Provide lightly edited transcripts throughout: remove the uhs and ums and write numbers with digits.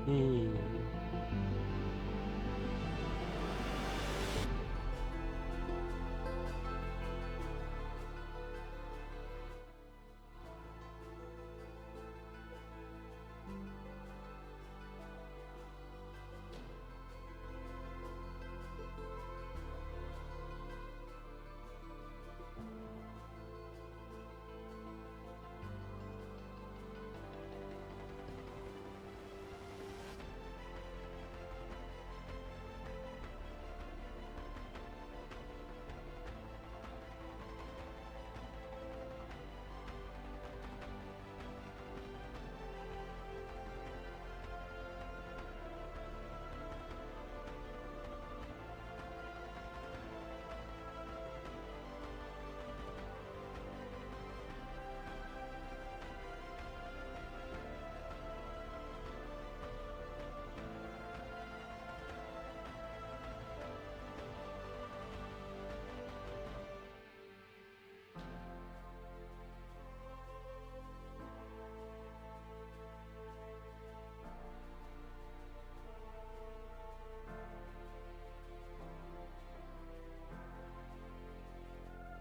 Hmm.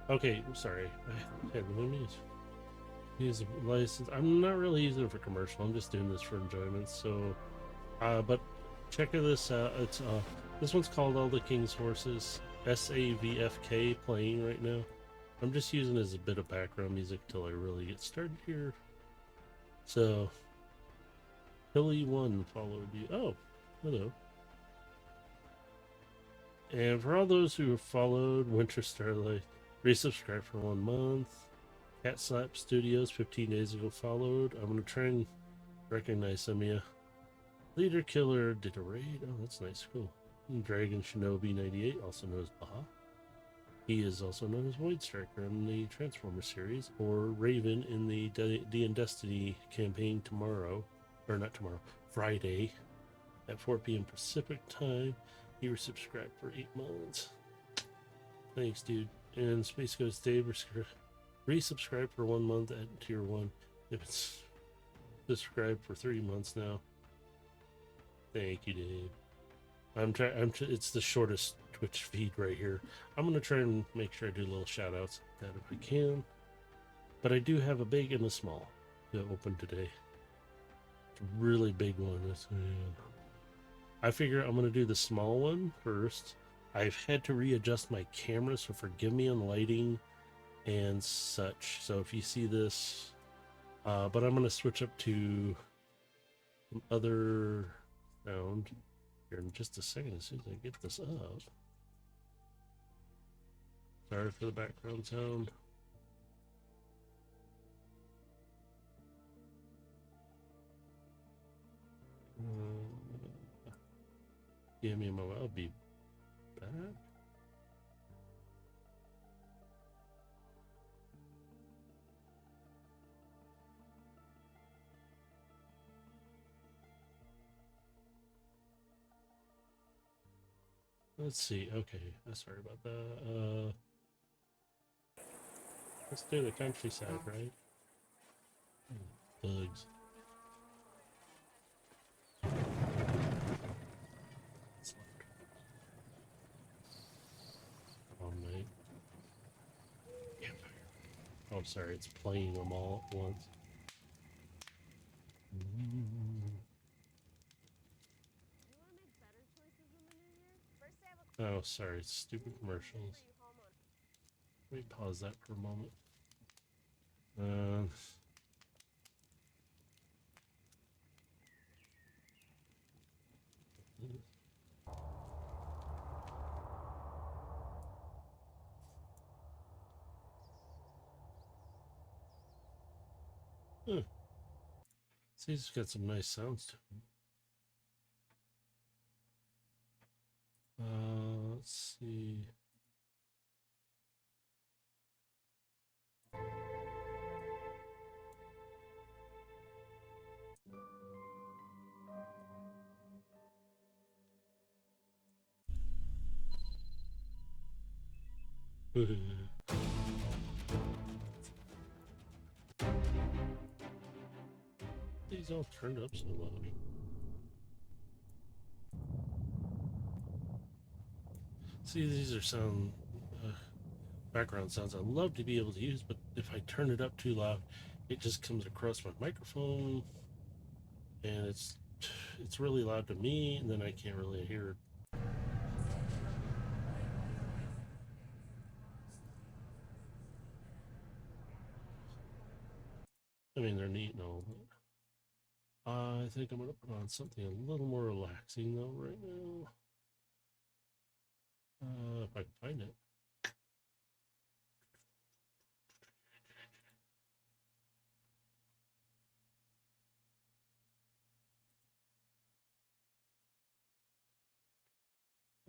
Okay, I'm sorry. I had limit. Use a license. I'm not really using it for commercial. I'm just doing this for enjoyment. So, but check this out. It's this one's called All the King's Horses. SAVFK playing right now. I'm just using it as a bit of background music till I really get started here. So, Hilly1 followed you. Oh, hello. And for all those who have followed Winter Starlight, resubscribe for 1 month. Cat Slap Studios 15 days ago followed. I'm gonna try and recognize some of you. Leader Killer did a raid. Oh, that's nice. Cool. And Dragon Shinobi 98, also known as Baha. He is also known as Void Striker in the Transformer series, or Raven in the D and Destiny campaign tomorrow, or not tomorrow, Friday at 4 p.m. Pacific time. You were subscribed for 8 months. Thanks, dude. And Space Ghost Dave resubscribe for 1 month at tier 1. If it's subscribed for 3 months now. Thank you, Dave. It's the shortest Twitch feed right here. I'm gonna try and make sure I do little shout outs like that if I can. But I do have a big and a small that opened today. It's a really big one. I figure I'm gonna do the small one first. I've had to readjust my camera, so forgive me on lighting and such. So if you see this, but I'm gonna switch up to some other sound here in just a second as soon as I get this up. Sorry for the background sound. Give me a moment. I'll be back. Let's see. Okay, sorry about that. Let's do the countryside, right? Bugs. All night. Oh, sorry. It's playing them all at once. Oh, sorry. It's stupid commercials. Let me pause that for a moment. See, it's got some nice sounds to it. Let's see. These all turned up so loud. See, these are background sounds I love to be able to use, but if I turn it up too loud, it just comes across my microphone, and it's really loud to me, and then I can't really hear it. I mean, they're neat and all, but I think I'm gonna put on something a little more relaxing though right now. If I can find it.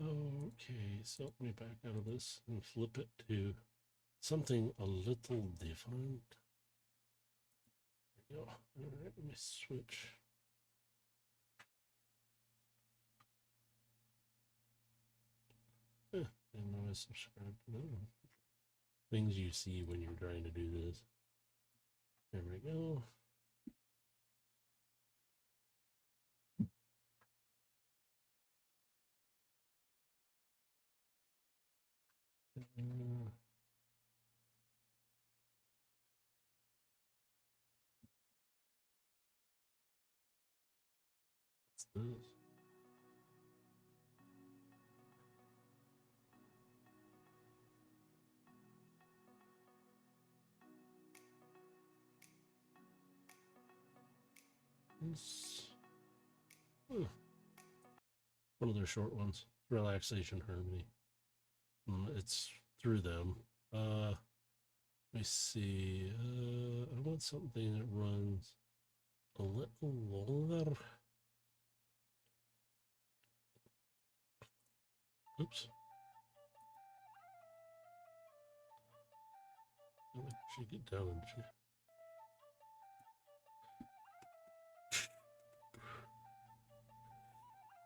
Okay, so let me back out of this and flip it to something a little different. There we go. All right, let me switch. Didn't know I subscribed. No. Things you see when you're trying to do this. There we go. What's this? One of their short ones. Relaxation Harmony. It's through them. Let me see. I want something that runs a little longer. Oops. I should get down and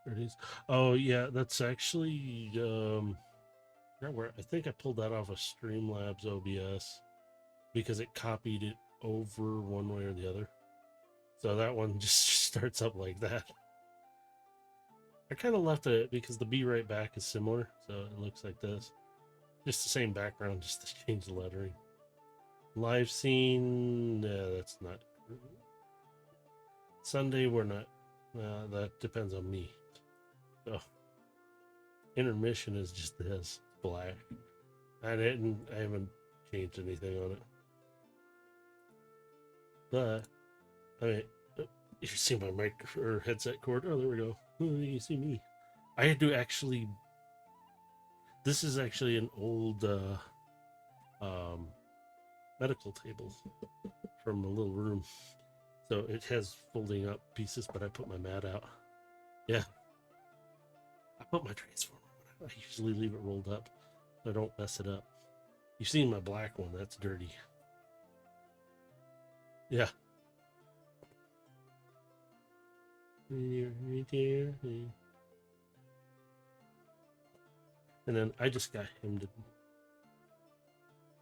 there it is. Oh yeah, that's actually where I think I pulled that off of Streamlabs OBS because it copied it over one way or the other. So that one just starts up like that. I kind of left it because the Be Right Back is similar, so it looks like this. Just the same background, just to change the lettering. Live scene, that's not. Sunday, we're not. That depends on me. So, intermission is just this black. I haven't changed anything on it. But, I mean, you see my mic or headset cord. Oh, there we go. You see me. I had to actually. This is actually an old medical table from a little room. So it has folding up pieces, but I put my mat out. Yeah. I put my transformer. I usually leave it rolled up so I don't mess it up. You've seen my black one. That's dirty. Yeah. Right there. And then I just got him to,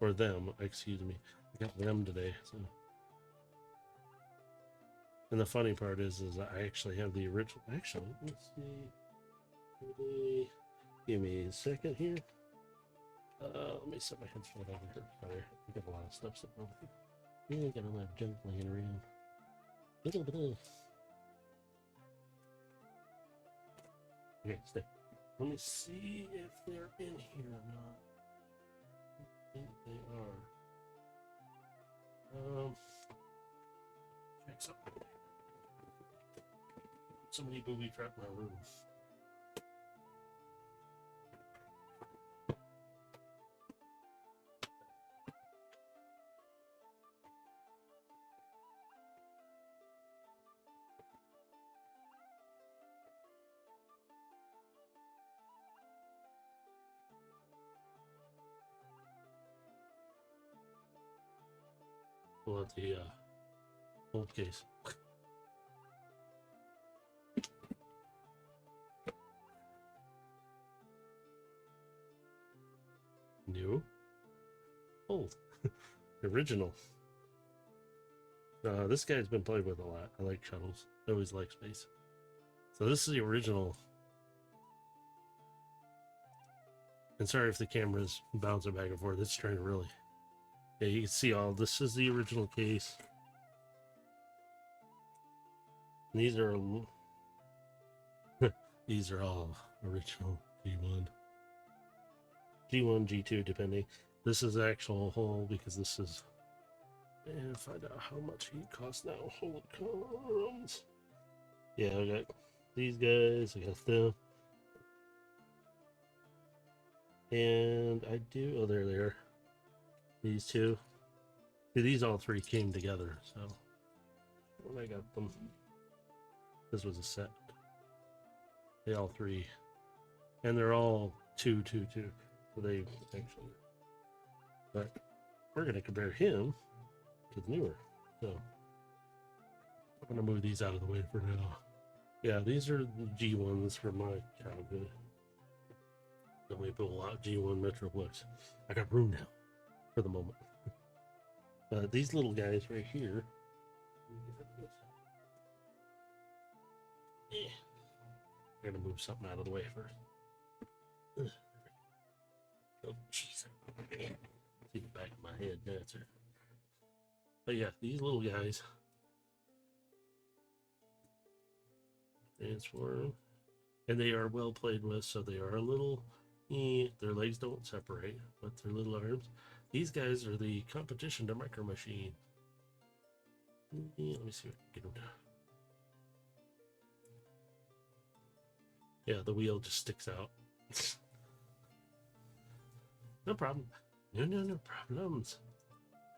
or them, excuse me. I got them today. So. And the funny part is I actually have the original. Actually, let's see. Give me a second here. Let me set my headset over here. Sorry, I got a lot of stuff sitting over here. Yeah, I got a lot of junk laying around. Little bit of. Okay, stay. Let me see if they're in here or not. I think they are. Check something. Somebody booby trapped my room. Pull out the old case. New. Old. Original. This guy's been played with a lot. I like shuttles. I always like space. So this is the original. And sorry if the camera's bouncing back and forth. It's trying to really... Yeah, you can see all this is the original case. And these are these are all original G1. G1, G2, depending. This is actual whole because this is... And find out how much he costs now. Holy crumbs. Yeah, I got these guys, I got them. And I do, oh, there they are. These two. See, these all three came together, so when I got them, this was a set. They all three. And they're all 2, 2, 2. So they actually, but we're going to compare him to the newer. So I'm going to move these out of the way for now. Yeah, these are the G1s from my childhood. Then we pull out G1 Metroplex. I got room now for the moment. These little guys right here. Yeah. I'm going to move something out of the way first. Oh, jeez. See the back of my head. That's it. But yeah, these little guys. Transform. And they are well played with, so they are a little... their legs don't separate, but their little arms. These guys are the competition to Micro Machine. Let me see if I can get them down. Yeah, the wheel just sticks out. No problem. No problems.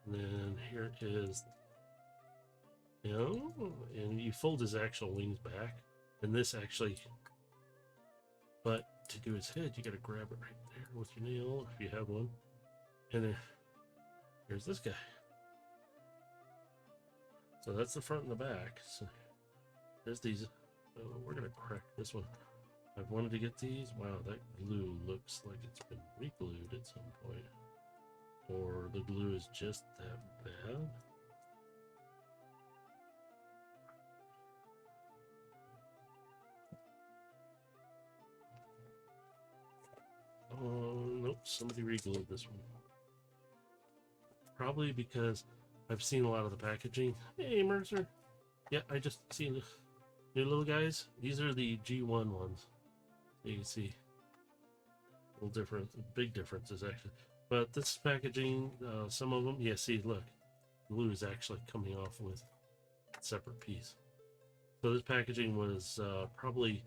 And then here is, and you fold his actual wings back, and this actually, but to do his head, you got to grab it right there with your nail if you have one. And then here's this guy. So that's the front and the back. So there's these. We're gonna crack this one. I've wanted to get these. Wow, that glue looks like it's been re-glued at some point. Or the glue is just that bad. Oh, nope, somebody re-glued this one. Probably because I've seen a lot of the packaging. Hey, Mercer. Yeah, I just seen the new little guys. These are the G1 ones. You can see a little different, big differences actually. But this packaging, some of them, yeah, see, look, glue is actually coming off with a separate piece. So this packaging was probably,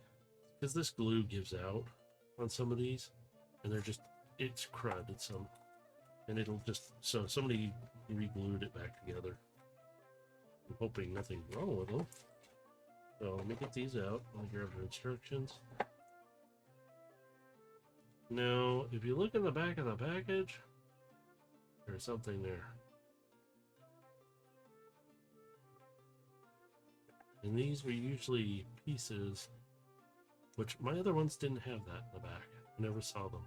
because this glue gives out on some of these, and they're just, it's crud, it's some, and it'll just, so somebody re-glued it back together. I'm hoping nothing's wrong with them. So let me get these out. Let me grab the instructions. Now, if you look in the back of the package, there's something there. And these were usually pieces, which my other ones didn't have that in the back. I never saw them.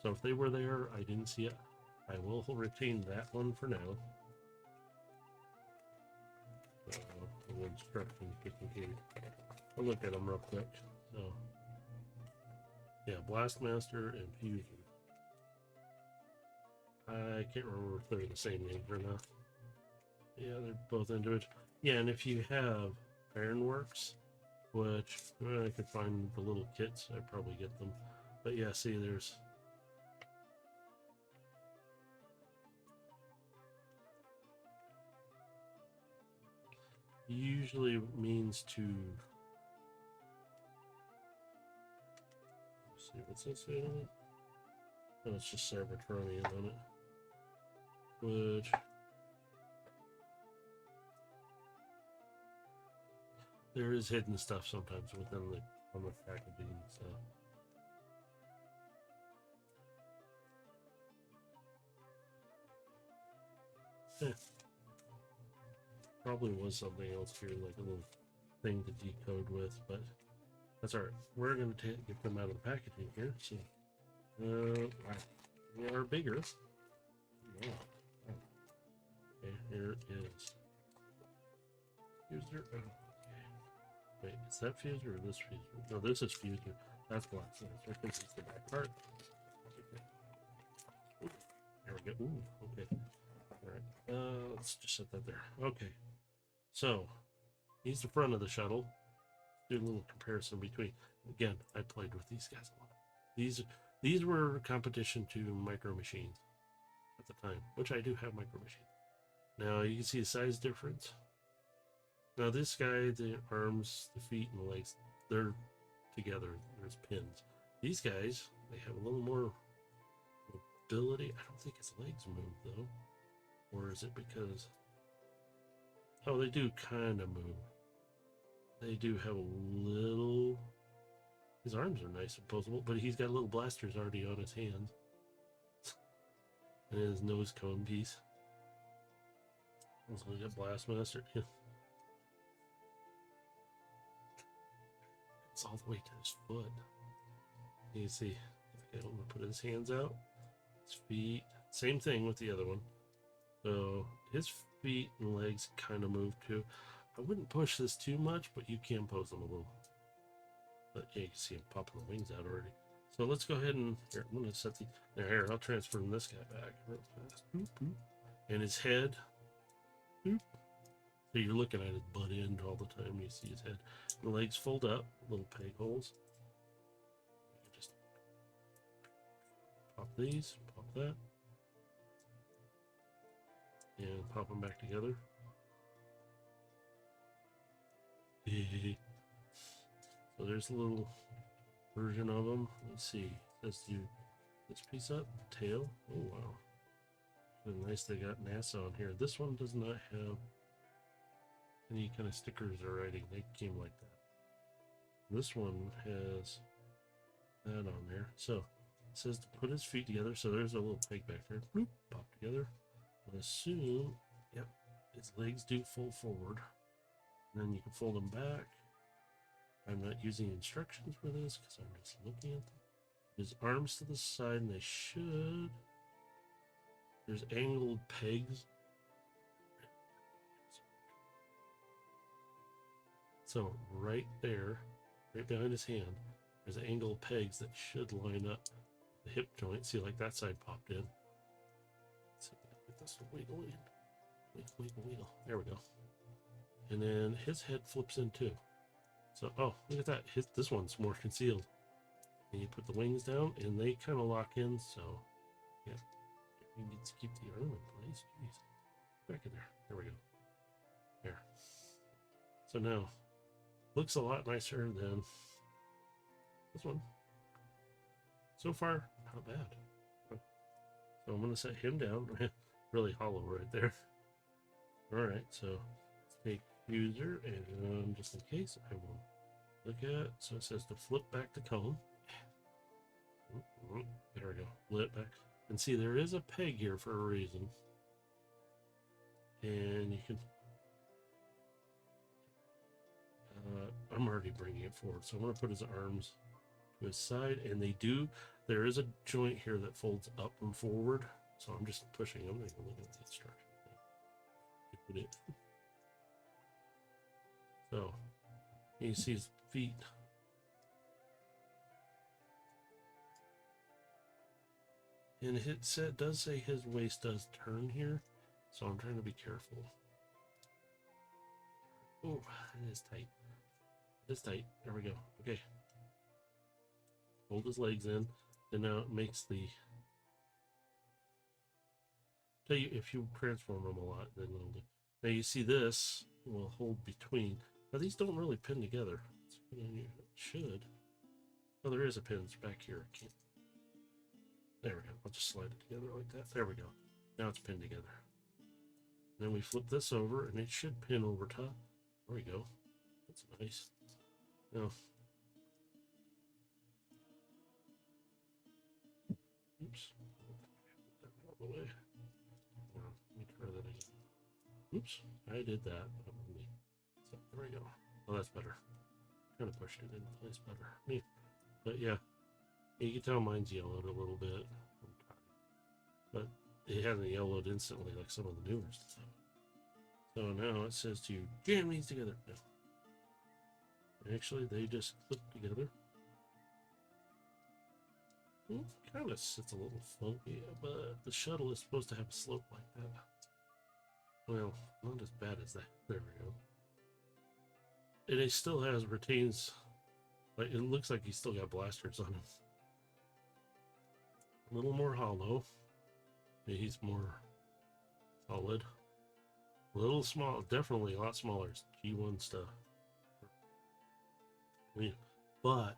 So if they were there, I didn't see it. I will retain that one for now. The instructions just in case. I'll look at them real quick. So, yeah, Blastmaster and Fuze. I can't remember if they're the same name or not. Yeah, they're both individual. Yeah, and if you have Ironworks, which I could find the little kits, I'd probably get them. But yeah, see, there's usually means to see what's this in it. Oh, it's just Cybertronian on it, which there is hidden stuff sometimes within the on the packaging. So yeah. Probably was something else here, like a little thing to decode with, but that's alright. We're going to get them out of the packaging here. So, they are bigger. Wow. Okay, here is Fuzer. Okay. Wait, is that Fuzer or this Fuzer? No, this is Fuzer. That's glass. There is the back part. Ooh, there we go. Ooh, okay. All right. Let's just set that there. Okay. So he's the front of the shuttle. Do a little comparison between. Again, I played with these guys a lot. These were competition to Micro Machines at the time, which I do have Micro Machines. Now you can see the size difference. Now this guy, the arms, the feet, and the legs, they're together. There's pins. These guys, they have a little more mobility. I don't think his legs move though. Or is it because... Oh, they do kind of move. They do have a little... His arms are nice and posable, but he's got little blasters already on his hands. And his nose cone piece. Also got Blastmaster. Yeah. It's all the way to his foot. You can see, I'm gonna put his hands out, his feet. Same thing with the other one. So his feet and legs kind of move too. I wouldn't push this too much, but you can pose them a little. But yeah, you can see him popping the wings out already. So let's go ahead and here, I'm gonna set the here. I'll transform this guy back real fast. Boop, boop. And his head. Boop. So you're looking at his butt end all the time. You see his head. The legs fold up, little peg holes. You just pop these, pop that, and pop them back together. So there's a little version of them. Let's see. Let's do this piece up. Tail. Oh wow. Really nice. They got NASA on here. This one does not have any kind of stickers or writing. They came like that. This one has that on there. So it says to put his feet together. So there's a little peg back there. Bloop, pop together. I assume, yep, his legs do fold forward. And then you can fold them back. I'm not using instructions for this because I'm just looking at them. His arms to the side, and they should. There's angled pegs. So right there, right behind his hand, there's angled pegs that should line up the hip joint. See, like that side popped in. Let's see if I can get this to wiggle in. Wiggle, wiggle. There we go. And then his head flips in too. So, oh, look at that. This one's more concealed. And you put the wings down, and they kind of lock in. So, yeah, you need to keep the arm in place. Jeez, back in there. There we go. There. So now, looks a lot nicer than this one. So far, not bad. So I'm going to set him down. Really hollow right there. All right, so let's take Fuzer, and just in case, I will look at. So it says to flip back the cone. There we go. Flip back. And see, there is a peg here for a reason. And you can... I'm already bringing it forward. So I'm going to put his arms to his side. And they do... There is a joint here that folds up and forward. So I'm just pushing them. I'm looking at the instructions. Put it. So you see his feet. And it does say his waist does turn here, so I'm trying to be careful. Oh, it is tight. It is tight. There we go. Okay. Hold his legs in, and now it makes the... Tell you, if you transform them a lot, then it'll do. Now you see this will hold between. Now these don't really pin together. It should. Oh, there is a pin back here. I can't. There we go. I'll just slide it together like that. There we go. Now it's pinned together. Then we flip this over, and it should pin over top. There we go. That's nice. Now, oops. Put that all the way. Now, let me try that again. Oops, I did that. So there we go. Oh, that's better. Kind of pushed it in place better. But yeah, you can tell mine's yellowed a little bit. But it hasn't yellowed instantly like some of the newer stuff. So now it says to jam these together. No. Actually, they just clip together. Kind of sits a little funky, but the shuttle is supposed to have a slope like that. Well, not as bad as that. There we go. And it still retains, like, it looks like he's still got blasters on him. A little more hollow. Maybe he's more solid. A little small, definitely a lot smaller G1 stuff. Yeah. But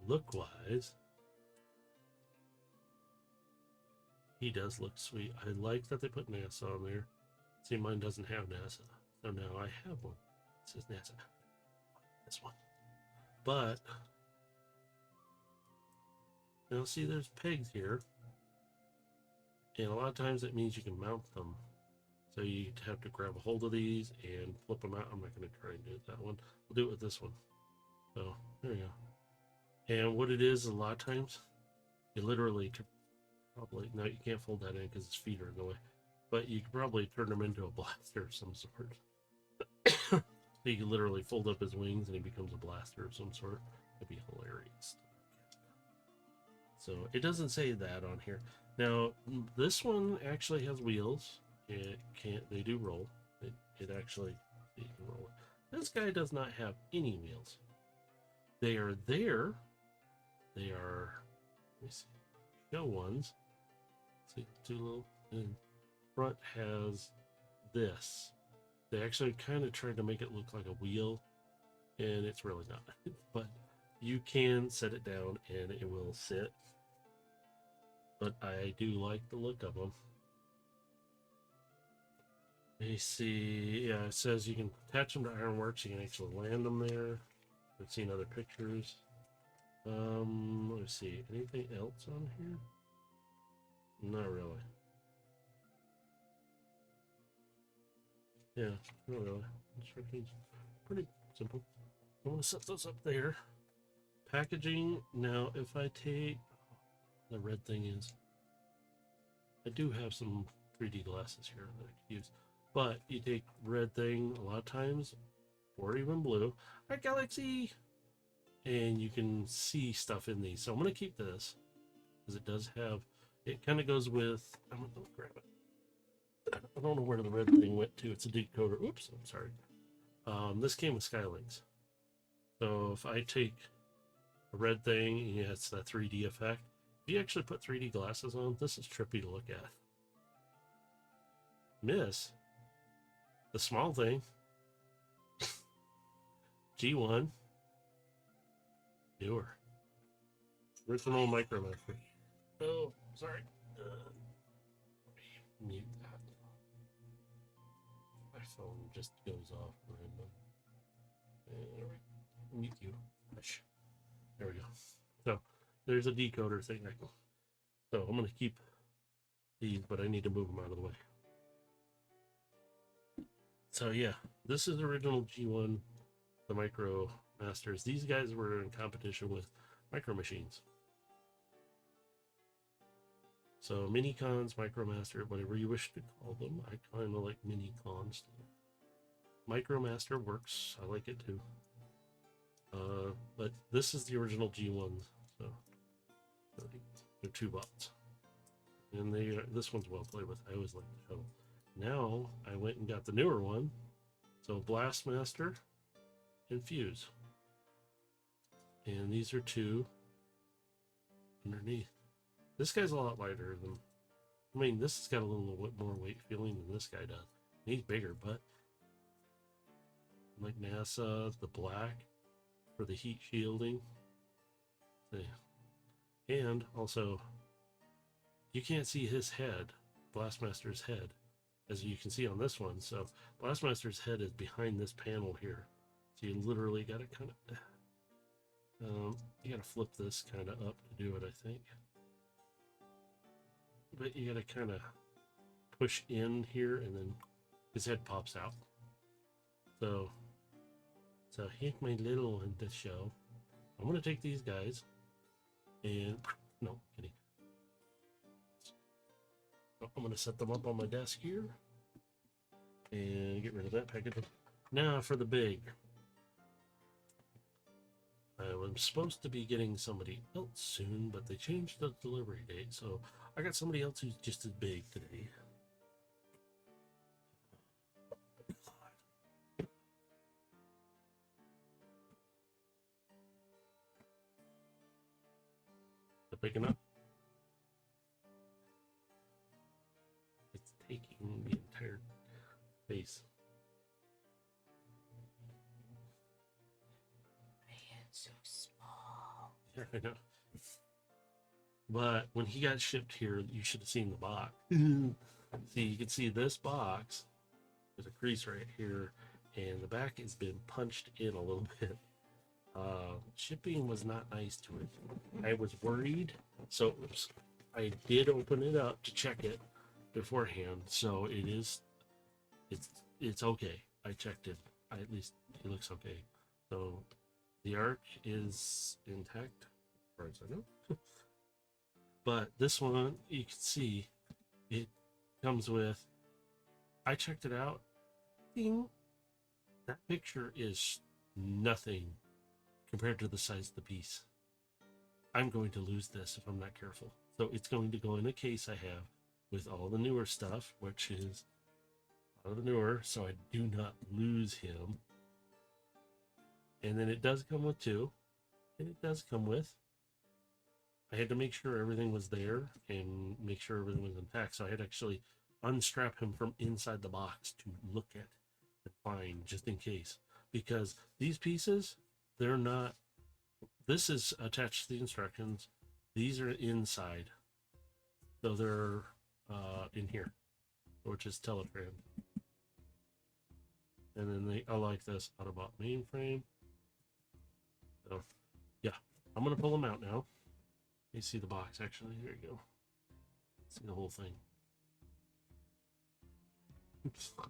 look-wise, he does look sweet. I like that they put NASA on there. See, mine doesn't have NASA, so now I have one. It says NASA. This one. But now see, there's pegs here, and a lot of times that means you can mount them. So you have to grab a hold of these and flip them out. I'm not going to try and do it that one. We'll do it with this one. So there you go. And what it is, a lot of times, you literally could probably, no, you can't fold that in because his feet are in the way, but you could probably turn him into a blaster of some sort. So you can literally fold up his wings and he becomes a blaster of some sort. That'd be hilarious. So it doesn't say that on here. Now, this one actually has wheels. It can't, they do roll. It actually, you can roll it. This guy does not have any wheels. They are there. They are, let me see, show ones. See, two little, and front has this. They actually kind of tried to make it look like a wheel, and it's really not. But you can set it down and it will sit. But I do like the look of them. You see, yeah, it says you can attach them to ironworks. You can actually land them there. I've seen other pictures. Let's see, anything else on here? Not really. Yeah, not really. Instructions, pretty simple. I'm gonna set those up there. Packaging. Now, if I take the red thing is, I do have some 3D glasses here that I could use. But you take red thing a lot of times, or even blue. Hi, Galaxy! And you can see stuff in these. So I'm going to keep this, because it does have, it kind of goes with, I'm going to grab it. I don't know where the red thing went to. It's a decoder. Oops, I'm sorry. This came with Skylinks. So if I take a red thing, yeah, it's that 3D effect. If you actually put 3D glasses on, this is trippy to look at. Miss the small thing. G1 newer original Micromaster. Oh, sorry. Mute that. My phone just goes off random. Mute you. There we go. So there's a decoder thing. So I'm going to keep these, but I need to move them out of the way. So yeah, this is the original G1, the Micromasters. These guys were in competition with Micro Machines. So mini cons, Micromaster, whatever you wish to call them. I kind of like mini cons. Micromaster works. I like it too. But this is the original G1s. So they're 2 bots, and this one's well played with. I always like the shuttle. Now I went and got the newer one. So Blastmaster and Fuze. And these are 2 underneath. This guy's a lot lighter than, I mean, this has got a little bit more weight feeling than this guy does. He's bigger, but like NASA, the black for the heat shielding. And also, you can't see his head, Blastmaster's head, as you can see on this one. So Blastmaster's head is behind this panel here. So you literally got to kind of, you got to flip this kind of up to do it, I think. But you got to kind of push in here, and then his head pops out. So here's my little one to show. I'm going to take these guys and, no, kidding. I'm going to set them up on my desk here and get rid of that package. Now for the big. I was supposed to be getting somebody else soon, but they changed the delivery date, so I got somebody else who's just as big today. They're picking up. It's taking the entire space. My hand's so small. Yeah, I know. But when he got shipped here, you should have seen the box. See, you can see this box. There's a crease right here, and the back has been punched in a little bit. Shipping was not nice to it. I was worried, so I did open it up to check it beforehand. So it's okay. I checked it. At least it looks okay. So the ARK is intact, as far as I know. But this one, you can see, it comes with. I checked it out. That picture is nothing compared to the size of the piece. I'm going to lose this if I'm not careful. So it's going to go in a case I have with all the newer stuff, which is a lot of the newer, so I do not lose him. And then it does come with two, and it does come with. I had to make sure everything was there and make sure everything was intact. So I had to actually unstrap him from inside the box to look at and find, just in case. Because these pieces, they're not. This is attached to the instructions. These are inside. So they're in here, which is Telegram. And then I like this Autobot mainframe. So, yeah, I'm going to pull them out now. You see the box, actually. Here you go. See the whole thing. Oops. All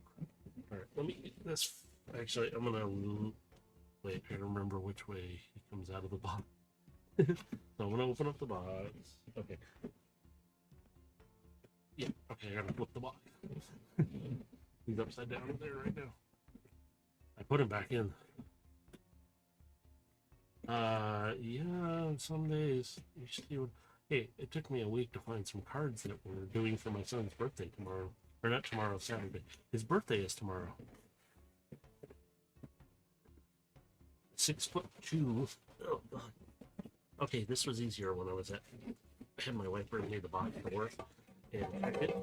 right, let me get this. Actually, I'm going to wait. I remember which way he comes out of the box. So I'm going to open up the box. Okay. Yeah, okay, I got to flip the box. He's upside down in there right now. I put him back in. Yeah, some days. You see what, hey, it took me a week to find some cards that we're doing for my son's birthday tomorrow. Or not tomorrow, Saturday. His birthday is tomorrow. 6'2". Oh, God. Okay, this was easier when I was at. I had my wife bring me the box to work and check it.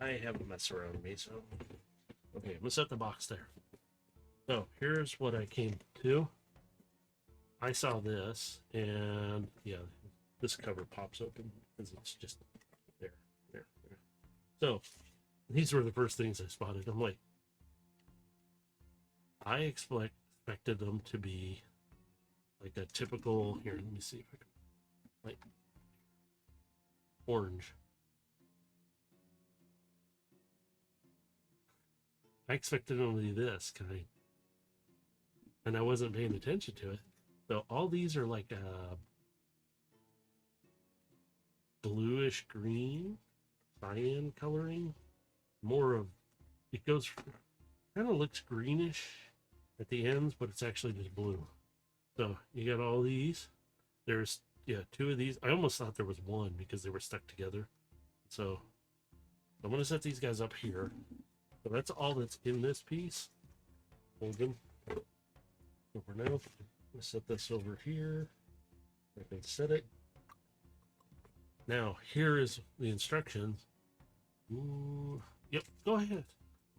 I have a mess around me, so. Okay, I'm gonna set the box there. So here's what I came to. I saw this, and yeah, this cover pops open because it's just there. So these were the first things I spotted. I'm like, I expected them to be like a typical. Here, let me see if I can, like, orange. I expected them to be this kind, and I wasn't paying attention to it. So all these are like bluish green, cyan coloring. More of it goes kind of looks greenish at the ends, but it's actually just blue. So you got all these. There's two of these. I almost thought there was one because they were stuck together. So I'm gonna set these guys up here. So that's all that's in this piece. Hold them. So for now, I'm gonna set this over here. I can set it. Now here is the instructions. Ooh, yep, go ahead.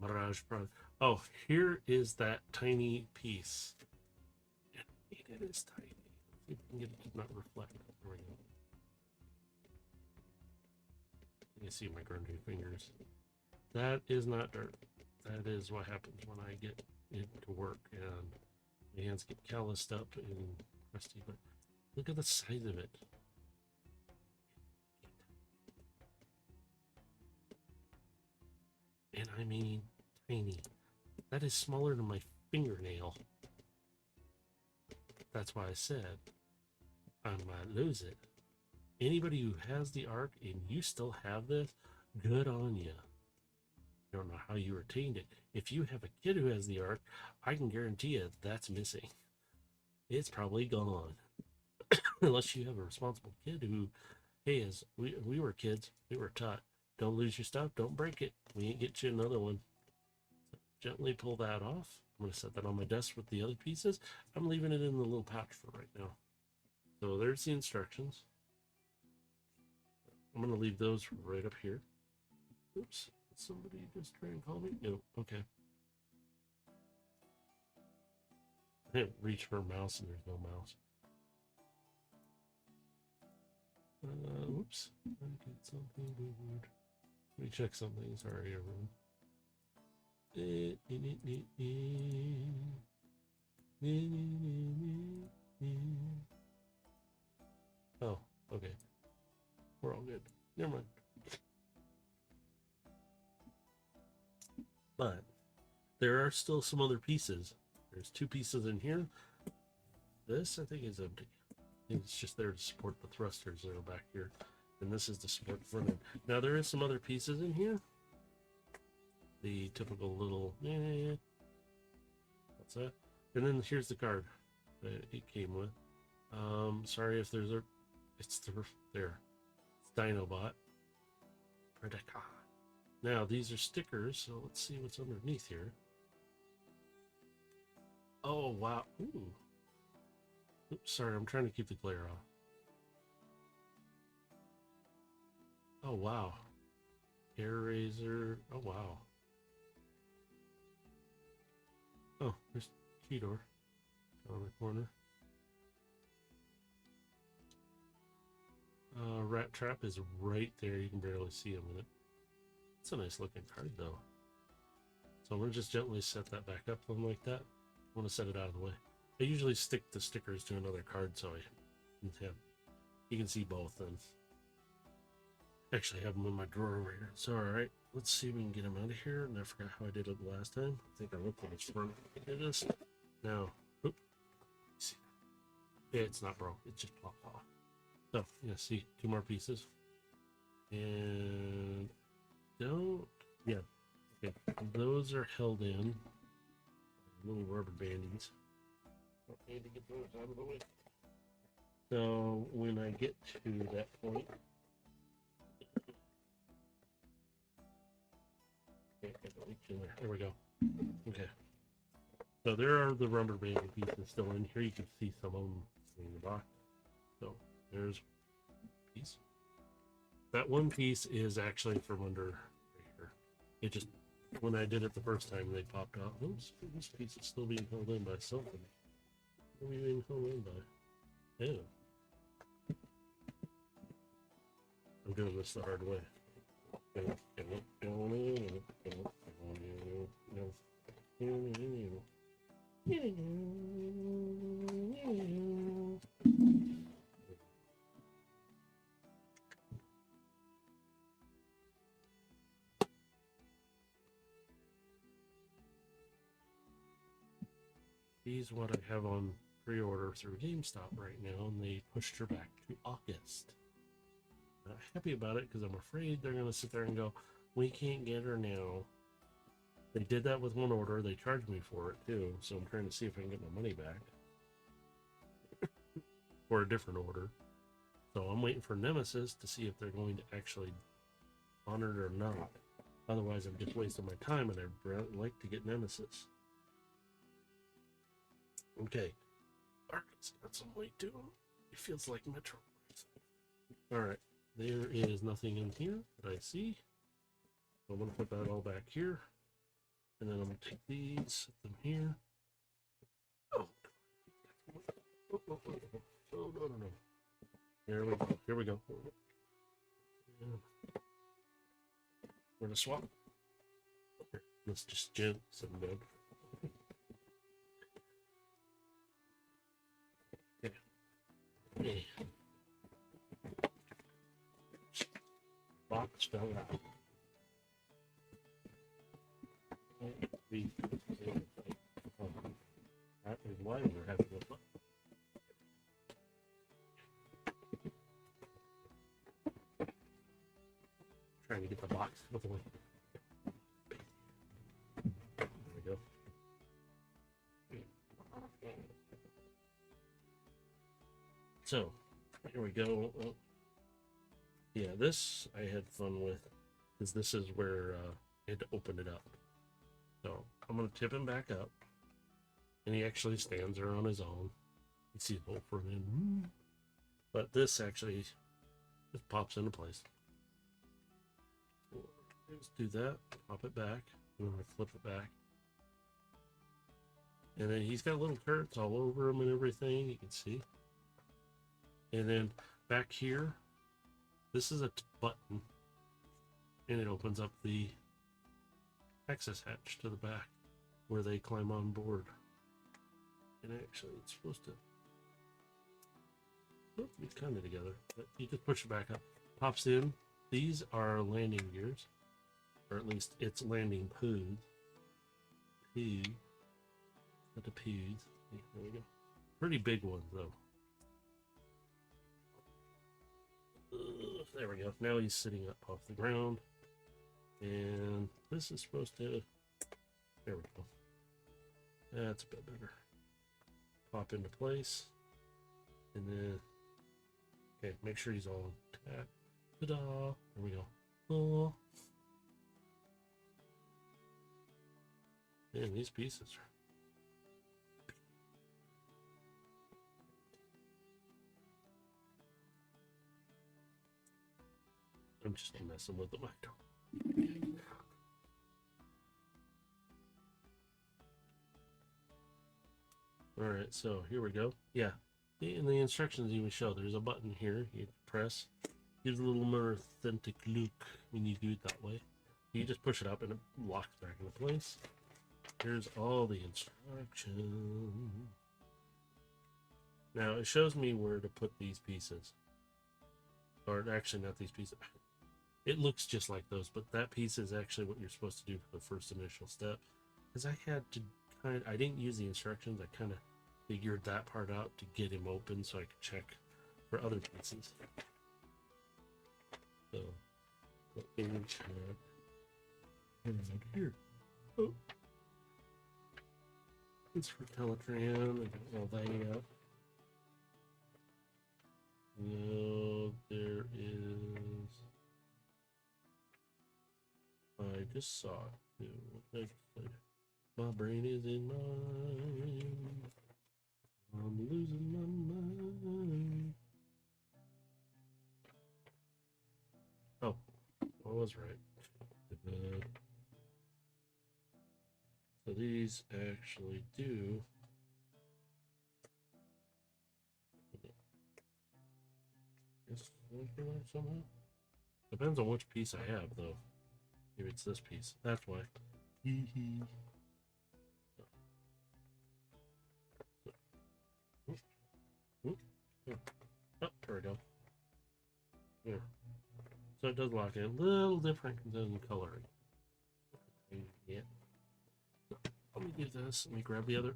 Mirage product. Oh, here is that tiny piece. It is tiny. Let's see if we can get it to not reflect. There we go. You can see my grungy fingers. That is not dirt. That is what happens when I get into work and my hands get calloused up and crusty. But look at the size of it. And I mean tiny. That is smaller than my fingernail. That's why I said I might lose it. Anybody who has the ARK and you still have this, good on you. I don't know how you retained it. If you have a kid who has the ARK, I can guarantee you that's missing. It's probably gone. Unless you have a responsible kid who, hey, as we were kids, we were taught, don't lose your stuff, don't break it. We ain't get you another one. So gently pull that off. I'm going to set that on my desk with the other pieces. I'm leaving it in the little pouch for right now. So there's the instructions. I'm going to leave those right up here. Oops. Did somebody just try and call me? No. Okay. I didn't reach for a mouse and there's no mouse. Oops. I did something weird. Let me check something. Sorry, everyone. Oh, okay. We're all good. Never mind. But there are still some other pieces. There's 2 pieces in here. This, I think, is empty. It's just there to support the thrusters that are back here. And this is to support the front end. Now, there is some other pieces in here. The typical little, what's that? And then here's the card that it came with. Sorry if there's a, it's there. It's Dinobot. Predacon. Now, these are stickers, so let's see what's underneath here. Oh, wow. Ooh. Oops, sorry, I'm trying to keep the glare off. Oh, wow. Air razor. Oh, wow. Oh, there's Cheetor on the corner. Rat Trap is right there. You can barely see him in it. It's a nice looking card, though. So I'm going to just gently set that back up like that. I want to set it out of the way. I usually stick the stickers to another card so you can see both then. Actually, I have them in my drawer over here. So, alright, let's see if we can get them out of here. And I forgot how I did it last time. I think I looked at the front. It is. Now, oop. See. Yeah, it's not broke. It just popped off. So, yeah, see, 2 more pieces. And don't. Yeah. Okay. Those are held in little rubber bandies. Don't need to get those out of the way. So when I get to that point, okay, there we go. Okay. So there are the rubber band pieces still in here. You can see some of them in the box. So there's a piece. That one piece is actually from under right here. It just, when I did it the first time, they popped out. Oops, this piece is still being held in by something. What are we being held in by? Yeah. I'm doing this the hard way. These what I have on pre-order through GameStop right now, and they pushed her back to August. I'm not happy about it because I'm afraid they're going to sit there and go, we can't get her now. They did that with one order. They charged me for it too, so I'm trying to see if I can get my money back for a different order. So I'm waiting for Nemesis to see if they're going to actually honor it or not. Otherwise, I'm just wasting my time, and I'd like to get Nemesis. Okay. ARK's got some weight to him. It feels like Metro. Alright. There is nothing in here that I see. So I'm going to put that all back here. And then I'm going to take these, set them here. Oh. Oh, no. Here we go. Here we go. We're going to swap. Let's just gently set them down. Okay. Box fell out. That is why we're having a fun. Trying to get the box out of the way. so here we go. Yeah, this I had fun with, because this is where I had to open it up. So I'm going to tip him back up, and he actually stands there on his own. You see the whole front end. But this actually just pops into place. Let's do that, pop it back, and then I flip it back. And then he's got little turrets all over him and everything, you can see. And then back here, this is a button, and it opens up the access hatch to the back where they climb on board. And actually, it's supposed to be kind of together, but you just push it back up, pops in. These are landing gears, or at least it's landing poos. Not the poos. There we go. Pretty big ones though. There we go. Now he's sitting up off the ground, and this is supposed to. There we go. That's a bit better. Pop into place, and then okay, make sure he's all tapped. Ta-da! There we go. Oh, man, these pieces are. I'm just messing with them. Alright, so here we go. Yeah, in the instructions even show there's a button here you press. Gives a little more authentic look when you do it that way. You just push it up and it locks back into place. Here's all the instructions. Now it shows me where to put these pieces. Or actually not these pieces. It looks just like those, but that piece is actually what you're supposed to do for the first initial step. Because I had to I didn't use the instructions. I kind of figured that part out to get him open so I could check for other pieces. So, let me check. Here. Oh. It's for Teletran and all that. No, there is. I just saw it too. My brain is in mine. I'm losing my mind. Oh, I was right. So these actually do. Yes, somehow. Depends on which piece I have, though. Maybe it's this piece. That's why. Oh, there we go. Yeah. So it does lock in. A little different than coloring. Yeah. So, let me do this. Let me grab the other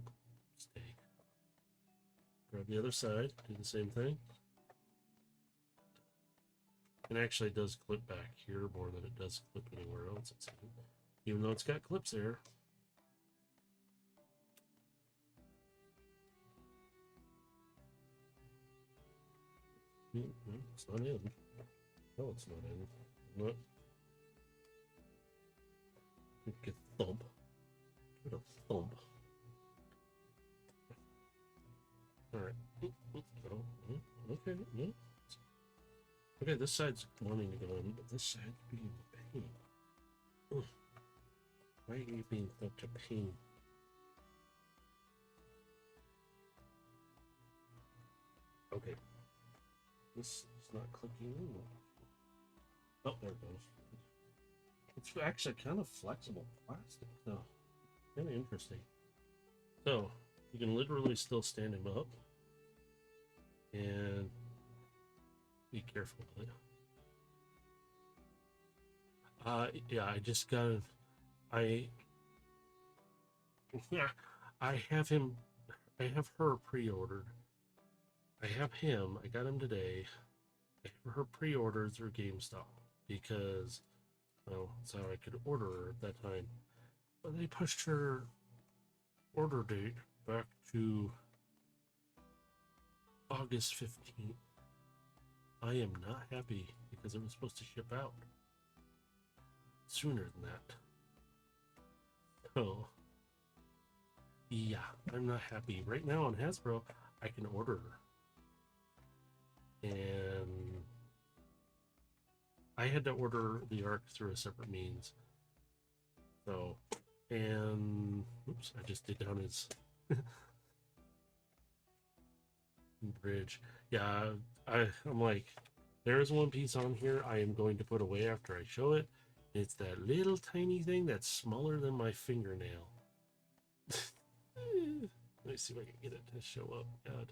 stake. Grab the other side. Do the same thing. It actually does clip back here more than it does clip anywhere else. It's, even though it's got clips there. It's not in. No, it's not in. Not. Get thump. Get a thump. Alright. Okay, no. Okay, this side's wanting to go in, but this side's being a pain. Ugh. Why are you being such a pain? Okay. This is not clicking in. Oh, there it goes. It's actually kind of flexible plastic, though. Kind of interesting. So, you can literally still stand him up. And be careful with it. Yeah, I just got I have him, I have her pre-ordered. I have him, I got him today. I have her pre-ordered through GameStop because, well, that's how I could order her at that time. But they pushed her order date back to August 15th. I am not happy because it was supposed to ship out sooner than that. Oh, yeah, I'm not happy. Right now on Hasbro, I can order. And I had to order the ARK through a separate means. So, and oops, I just did down his bridge. Yeah, I'm like, there's one piece on here I am going to put away after I show it. It's that little tiny thing that's smaller than my fingernail. Let me see if I can get it to show up. God.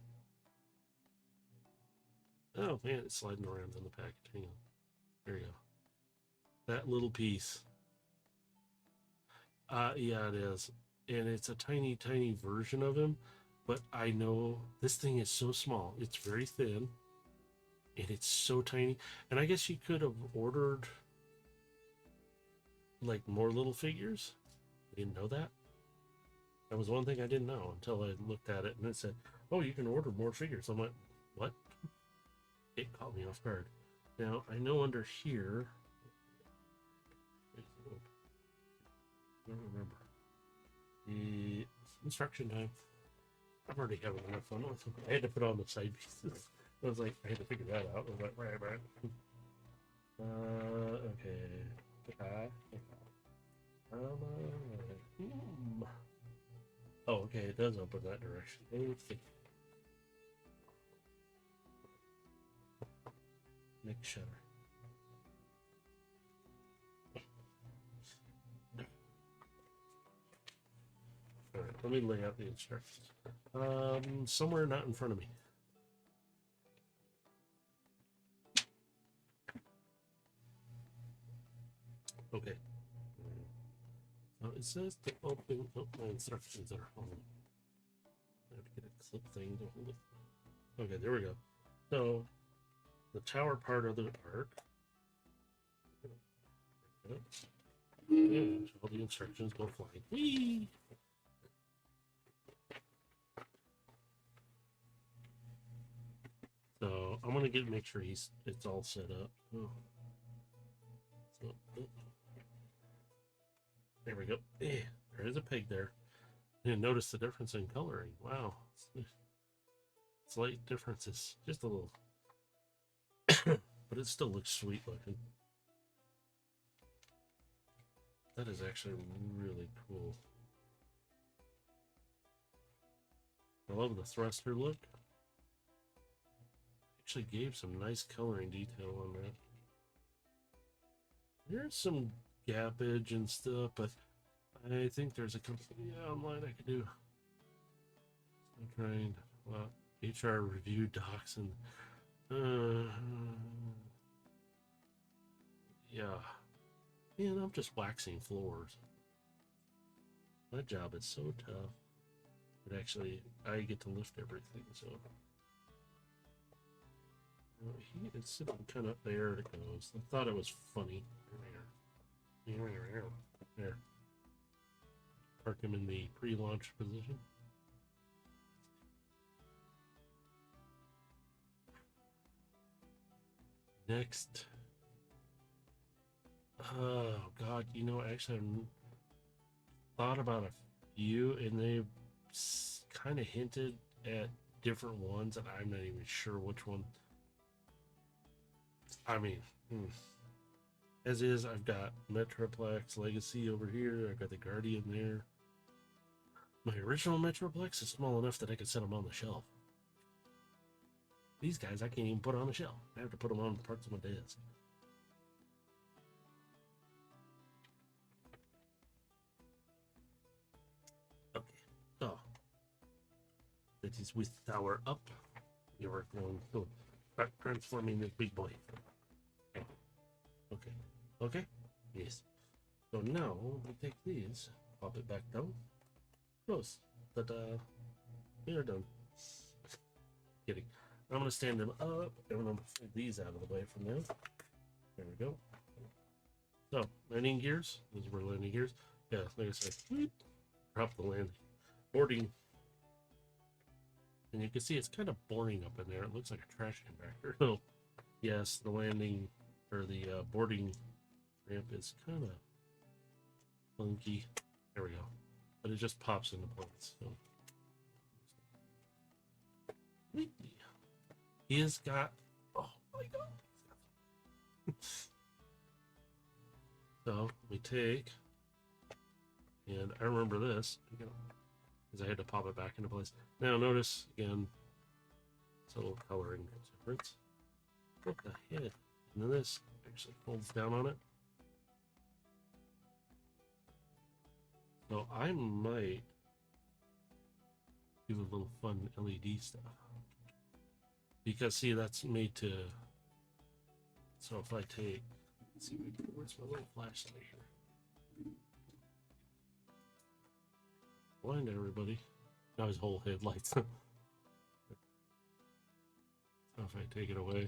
Oh man, it's sliding around in the package. Hang on. There you go. That little piece. Yeah, it is. And it's a tiny, tiny version of him. But I know this thing is so small. It's very thin. And it's so tiny. And I guess you could have ordered like more little figures. I didn't know that. That was one thing I didn't know until I looked at it and it said, oh, you can order more figures. I'm like, what? It caught me off guard. Now, I know under here, I don't remember. The instruction time. I'm already having enough fun with it. I had to put on the side pieces. I was like, I had to figure that out. I was like, right. Okay. Oh, okay, it does open that direction. Okay. Nick Shutter. Alright, let me lay out the instructions. Somewhere not in front of me. Okay. So it says to open. Oh, my instructions are home. I have to get a clip thing to hold it. Okay, there we go. So the tower part of the ARK. And all the instructions go flying. Whee! So I'm gonna make sure it's all set up. Oh. So, there we go. There is a pig there. You notice the difference in coloring. Wow, slight differences, just a little, but it still looks sweet looking. That is actually really cool. I love the thruster look. Actually gave some nice coloring detail on that. There's some gappage and stuff, but I think there's a company online I could do. I'm trying HR review docs and yeah. Man, I'm just waxing floors. My job is so tough. But actually, I get to lift everything, so. He is sitting kind of there. It goes. I thought it was funny. There. Park him in the pre-launch position. Next. Oh, God. You know, actually, I thought about a few, and they kind of hinted at different ones, and I'm not even sure which one. I mean, as is, I've got Metroplex Legacy over here. I've got the Guardian there. My original Metroplex is small enough that I can set them on the shelf. These guys I can't even put on a shelf. I have to put them on parts of my desk. Okay, so that is with tower up. You are going to start transforming this big boy. Okay, yes. So now we take these, pop it back down, close. Ta-da! We are done. Kidding. I'm gonna stand them up, and I'm gonna pull these out of the way from them. There we go. So landing gears. These were landing gears. Yeah, like I said, drop the landing. Boarding. And you can see it's kind of boring up in there. It looks like a trash compactor. So, yes, the landing or the boarding ramp is kind of funky. There we go. But it just pops into place. So. He has got. Oh my god. So we take. And I remember this. Because I had to pop it back into place. Now notice, again, it's a little coloring difference. What the heck? And then this actually folds down on it. So I might do a little fun LED stuff. Because see, that's made to. So if I take, let's see, where's my little flashlight here? Blind everybody. Now his whole head lights up. So if I take it away,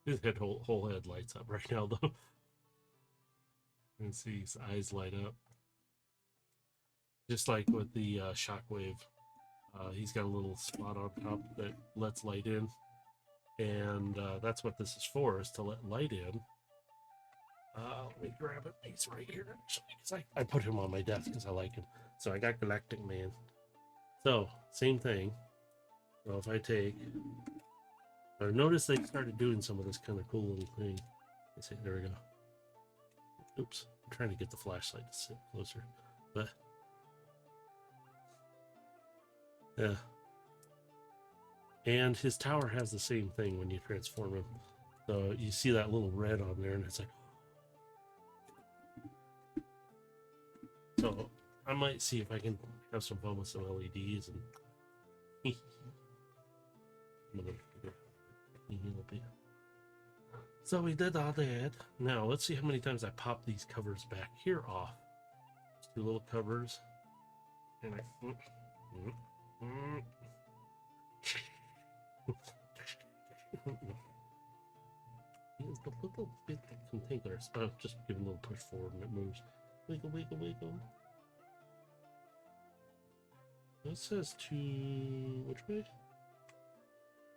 his whole head lights up right now, though. You can see his eyes light up. Just like with the shockwave, he's got a little spot on top that lets light in. And that's what this is for, is to let light in. Let me grab it. He's right here, actually, because I put him on my desk because I like him. So I got Galactic Man. So, same thing. So if I take... Or notice they started doing some of this kind of cool little thing. Let's see, there we go. Oops. I'm trying to get the flashlight to sit closer. But... yeah. And his tower has the same thing when you transform him. So you see that little red on there, and it's like... So I might see if I can have some fun with some LEDs and... So we did all that. Now let's see how many times I pop these covers back here off. Just two little covers. And I... It's a little bit cantankerous. Oh, just give it a little push forward and it moves. Wiggle, wiggle, wiggle. It says to... which way?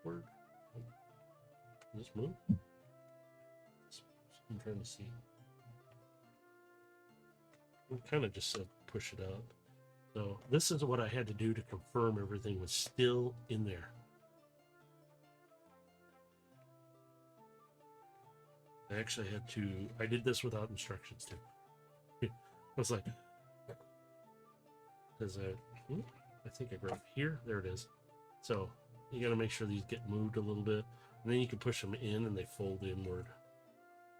Word? Does this move? I'm trying to see. It kind of just said push it out. So this is what I had to do to confirm everything was still in there. I actually had to... I did this without instructions too. I was like... Because I think I grabbed here. There it is. So you got to make sure these get moved a little bit. And then you can push them in and they fold inward.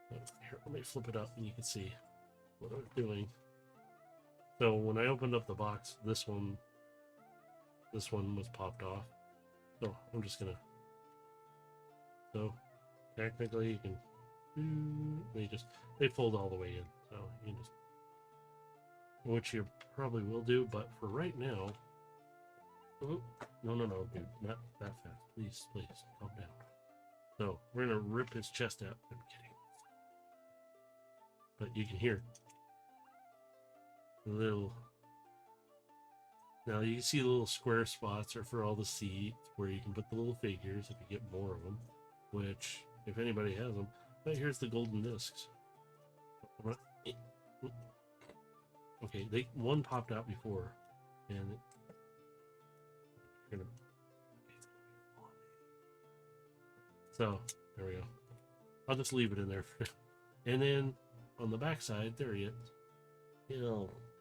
So here, let me flip it up and you can see what I was doing. So when I opened up the box, this one was popped off. So I'm just gonna... So technically you can... They fold all the way in. So you can just... Which you probably will do, but for right now... Oh, no, dude. Not that fast. Please, calm down. So, we're going to rip his chest out. I'm kidding. But you can hear the little... Now, you can see the little square spots are for all the seats where you can put the little figures if you get more of them. Which, if anybody has them... But here's the golden discs. Okay, one popped out before. And... So, there we go. I'll just leave it in there. And then, on the back side, there he is.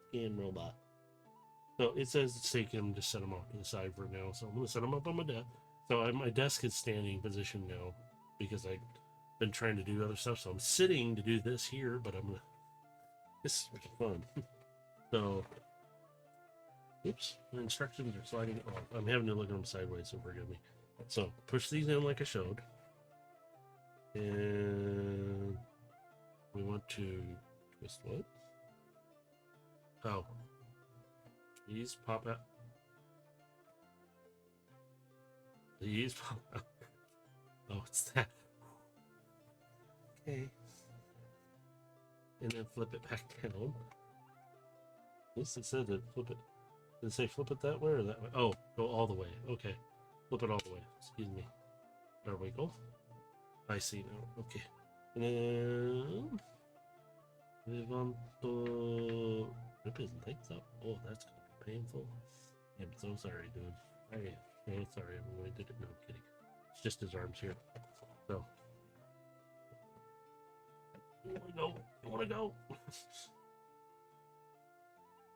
Scan robot. So, it says to take him, just set him off to the side for now. So, I'm going to set him up on my desk. So, my desk is standing position now, because I've been trying to do other stuff. So, I'm sitting to do this here, but I'm going to... This is fun. So... Oops, the instructions are sliding off. I'm having to look at them sideways, so forgive me. So, push these in like I showed. And we want to twist what? Oh. These pop out. These pop out. Oh, it's that. Okay. And then flip it back down. At least it said to flip it. Did it say flip it that way or that way? Oh, go all the way. Okay. Flip it all the way. Excuse me. There we go. I see now. Okay. And then we want to rip his legs up. Oh, that's gonna be painful. I'm so sorry, dude. I'm sorry, everyone did it. No, I'm kidding. It's just his arms here. So you wanna go? You wanna go?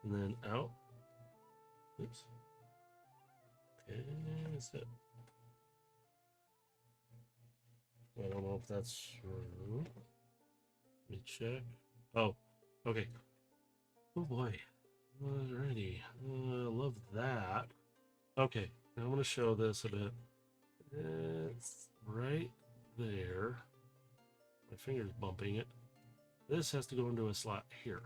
And then out. Oops. Okay, is that? I don't know if that's true. Let me check. Oh, okay. Oh boy. Alrighty. I love that. Okay, now I'm going to show this a bit. It's right there. My finger's bumping it. This has to go into a slot here.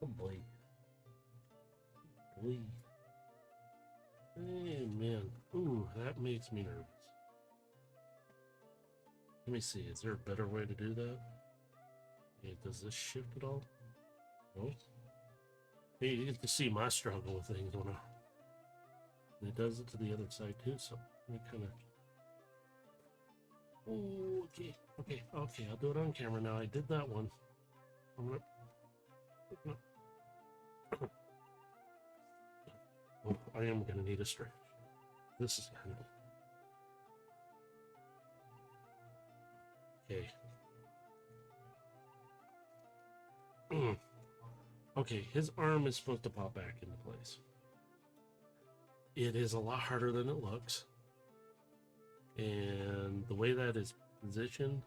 Oh boy. Oh boy. Hey, man. Ooh, that makes me nervous. Let me see. Is there a better way to do that? Hey, does this shift at all? No? Hey, you get to see my struggle with things when it does it to the other side too, so I kind of... Oh, okay. I'll do it on camera now. I did that one. I'm gonna... Oh, I am gonna need a stretch. This is kind of... Okay. Okay, his arm is supposed to pop back into place. It is a lot harder than it looks. And the way that is positioned...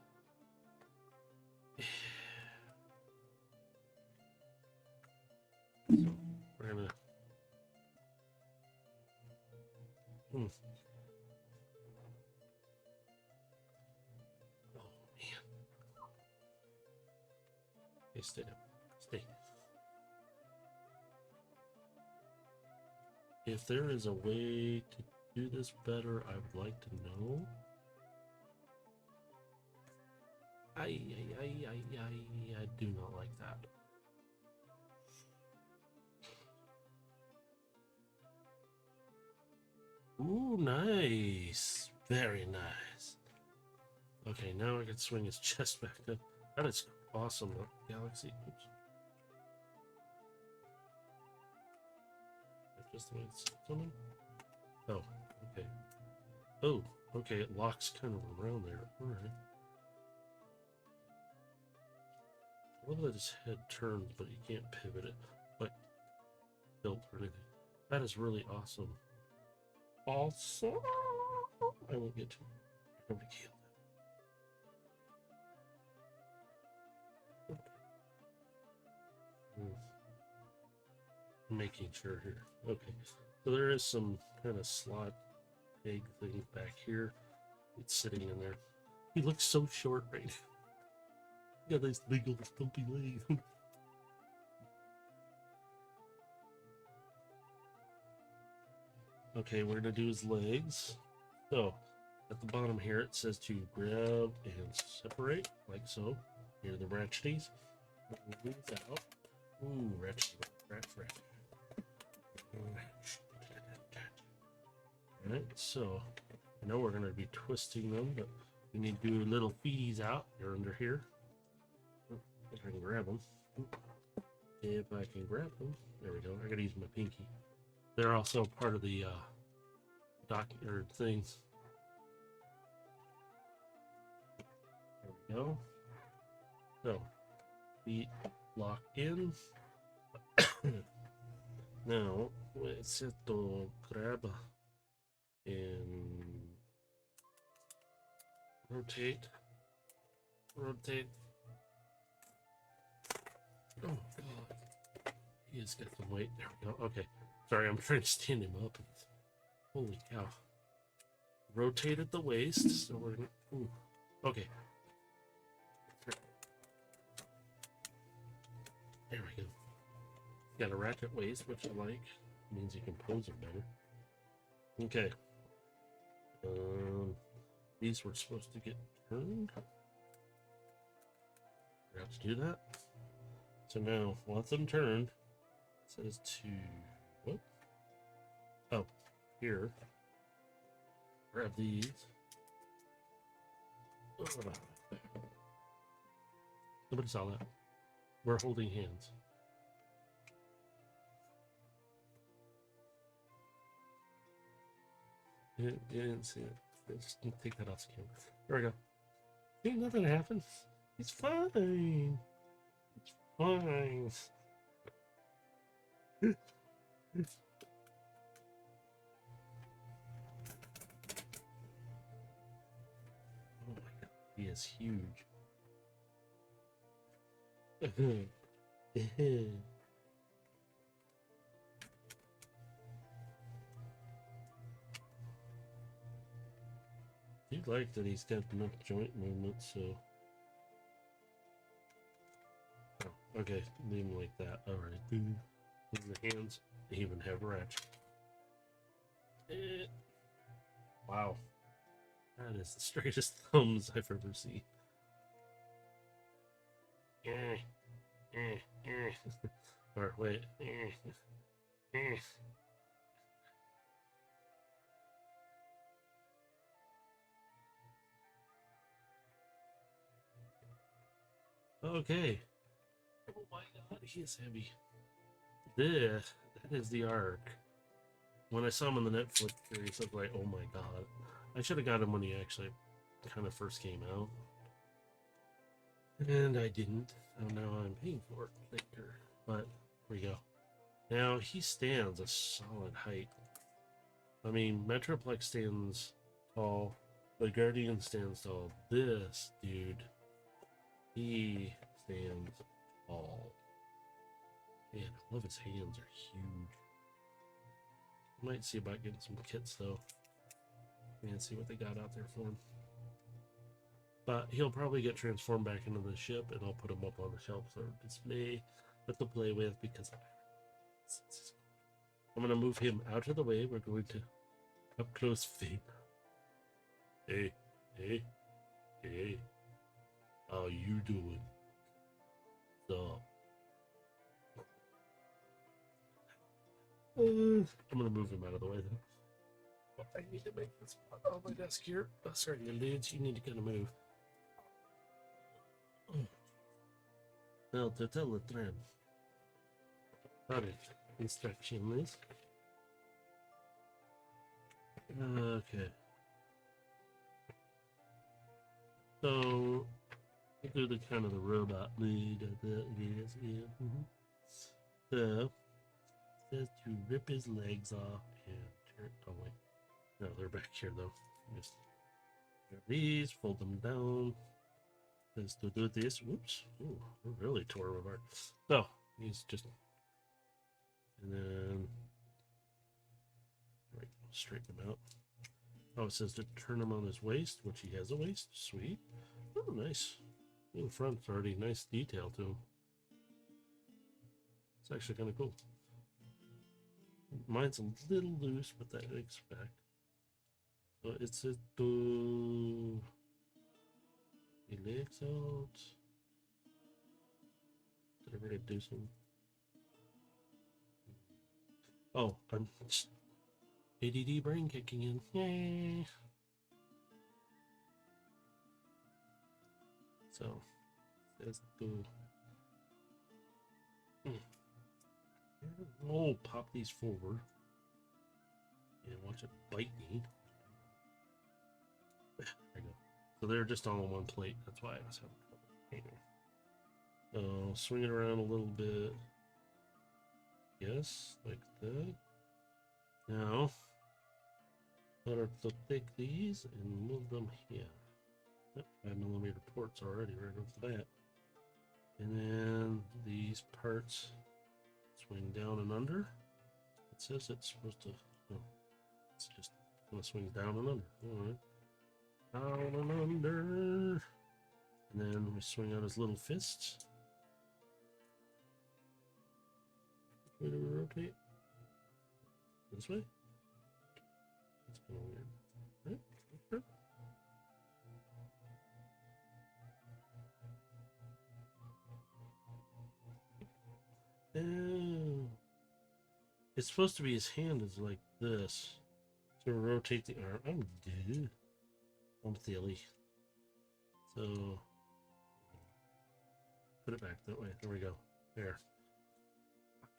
So, we're gonna... Oh, man. Okay, stay down. Stay. If there is a way to do this better, I would like to know. I do not like that. Ooh, nice. Very nice. Okay, now I can swing his chest back up. That is awesome, Galaxy. Oops. That's just the way it's coming. Oh, okay. Oh, okay, it locks kind of around there. Alright. I love that his head turns, but you can't pivot it, like tilt or anything. That is really awesome. Awesome! I won't get to it. I already killed it. Making sure here. Okay, so there is some kind of slot egg thing back here. It's sitting in there. He looks so short right now. He got these big old stumpy legs. Okay, we're gonna do his legs. So at the bottom here it says to grab and separate, like so. Here are the ratcheties. Move these out. Ooh, ratchet. Alright, so I know we're gonna be twisting them, but we need to do little feeties out. They're under here. If I can grab them. If I can grab them. There we go. I gotta use my pinky. They're also part of the dock or things. There we go. So feet lock in. Now let's set to grab and rotate. Oh god. He has got some weight. There we go. Okay. Sorry, I'm trying to stand him up. Holy cow. Rotate at the waist. So we're gonna. Ooh. Okay. There we go. Got a ratchet waist, which I like. It means you can pose it better. Okay. These were supposed to get turned. Forgot to do that. So now, once I'm turned, it says to what? Oh, here. Grab these. Ugh. Nobody saw that. We're holding hands. You didn't see it. Just take that off the camera. There we go. Ain't nothing happened. He's fine. It's fine. Oh my god, he is huge. You like that he's got enough joint movement, so. Oh, okay, leave him like that. Alright. The hands even have ratchet. Wow. That is the straightest thumbs I've ever seen. Or wait. Okay. Oh my god, he is heavy. That is the ARK. When I saw him on the Netflix series, I was like, oh my god. I should have got him when he actually kind of first came out. And I didn't. So now I'm paying for it later. But here we go. Now he stands a solid height. I mean, Metroplex stands tall. The Guardian stands tall. This dude, he stands tall. Man, I love his hands are huge. Might see about getting some kits though. And see what they got out there for him. But he'll probably get transformed back into the ship, and I'll put him up on the shelf for display to play with because I'm going to move him out of the way. We're going to up close feed. Hey, hey, hey. How you doing? So, I'm going to move him out of the way though. Well, I need to make this spot on my desk here. Oh, sorry, dudes, you need to kind of move. Well, to tell the trend. Alright, instruction list. Okay. So, we'll do the kind of the robot mood of that, yes, yeah. So, it says to rip his legs off and turn. Oh, wait. No, they're back here though. Just grab these, fold them down. Says to do this. Whoops. Ooh, we're really tore them apart. So, he's just. And then. Right, straighten him out. Oh, it says to turn him on his waist, which he has a waist. Sweet. Oh, nice. In front's already nice detail to him. It's actually kind of cool. Mine's a little loose, but that I expect. So it says to legs out. Did I really do some? Oh, I'm ADD brain kicking in. Yay! So it says to. Oh, pop these forward. And watch it bite me. There we go. So they're just all on one plate. That's why I was having trouble. So swing it around a little bit. Yes, like that. Now, better to take these and move them here. Yep, 5mm ports already right off the bat. And then these parts swing down and under. It says it's supposed to. Oh, it's just gonna swing down and under. All right. Down and under. And then we swing out his little fists. Which way do we rotate? This way? That's kind of weird. Right? Okay. It's supposed to be his hand is like this. So rotate the arm. I'm silly. So put it back that way. There we go. There.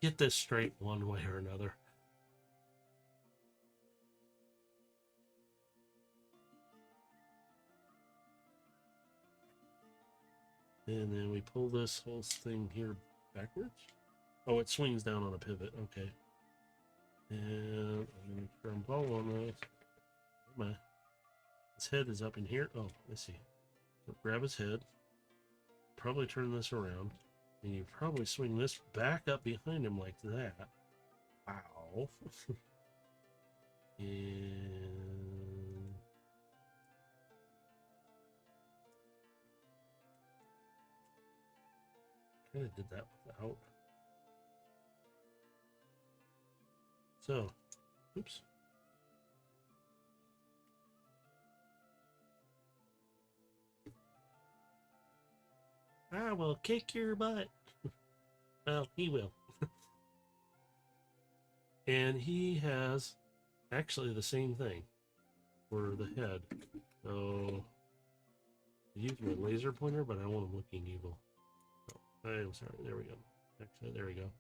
Get this straight one way or another. And then we pull this whole thing here backwards. Oh, it swings down on a pivot. Okay. And I'm going to try and follow on this. His head is up in here. Oh, let's see. So grab his head. Probably turn this around. And you probably swing this back up behind him like that. Wow. And kind of did that without. So, oops. I will kick your butt. Well, he will. And he has actually the same thing for the head. So, I use my laser pointer, but I don't want him looking evil. Oh, I'm sorry. There we go. Actually, there we go.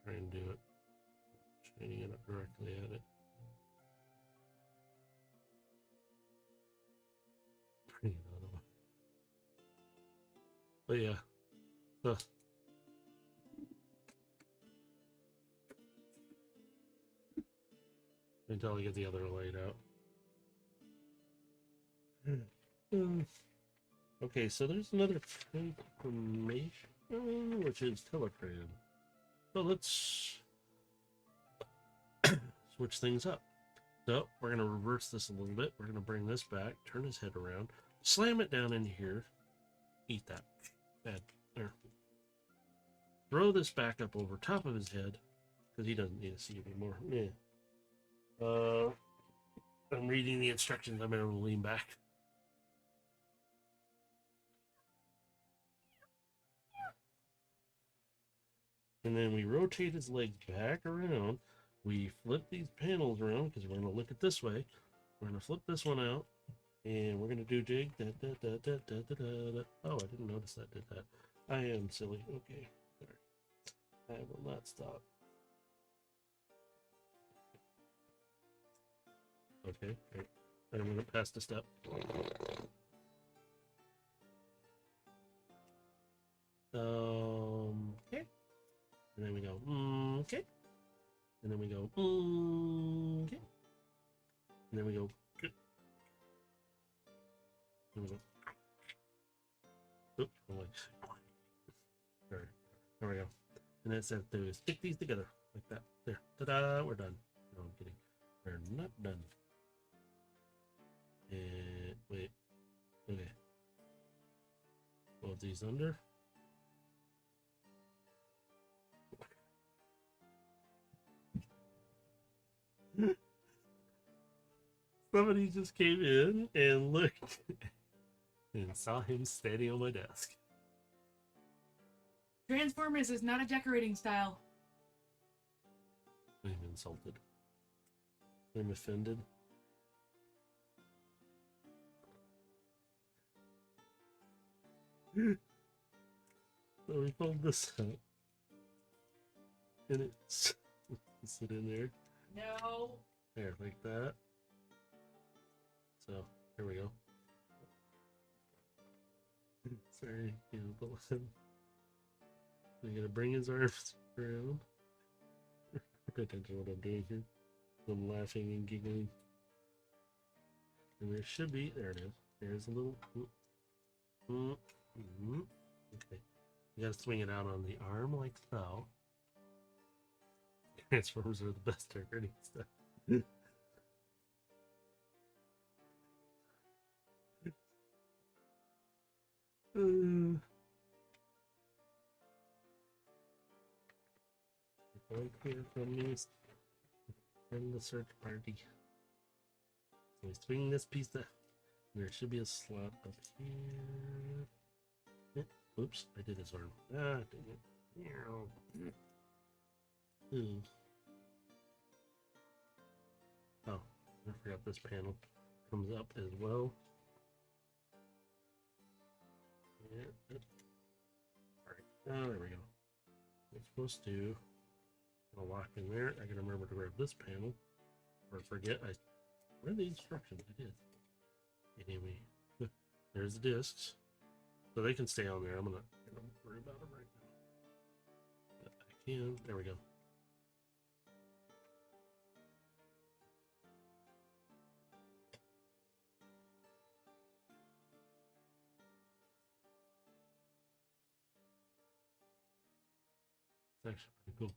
Try and do it. Shining it up directly at it. Pretty notable. But yeah. Until I get the other light out. Okay, so there's another transformation, which is Telecran. So let's switch things up. So we're going to reverse this a little bit. We're going to bring this back, turn his head around, slam it down in here. Eat that. Bad. There. Throw this back up over top of his head, because he doesn't need to see anymore. Yeah. I'm reading the instructions. I'm going to lean back. And then we rotate his legs back around. We flip these panels around because we're going to look at this way. We're going to flip this one out. And we're going to do jig. Da, da, da, da, da, da, da. Oh, I didn't notice that did that. I am silly. Okay. There. I will not stop. Okay. Great. I'm going to pass the step. Okay. And then we go, okay. And then we go, okay. And then we go, good. And we go, oops, there we go. And it says to stick these together like that. There, ta-da, we're done. No, I'm kidding. We're not done. And wait, okay. Fold these under. Somebody just came in and looked and saw him standing on my desk. Transformers is not a decorating style. I'm insulted. I'm offended. So we pulled this out. And it's sit in there. No. There, like that. So, here we go. Sorry, pull him. I'm gonna bring his arms around. Pay attention to what I'm doing here. I'm laughing and giggling. And there should be, there it is. There's a little. Okay. You gotta swing it out on the arm like so. Transformers are the best decorating stuff. Right here from me from the search party. So we swing this piece up. There should be a slot up here. Oops, I did his arm. Ah, dang it. I forgot this panel comes up as well. Yeah. All right. Oh, there we go. It's supposed to lock in there. I gotta remember to grab this panel, or forget. Where are the instructions? I did. Anyway, there's the discs, so they can stay on there. I'm gonna worry about them right now. But I can. There we go. It's actually pretty cool.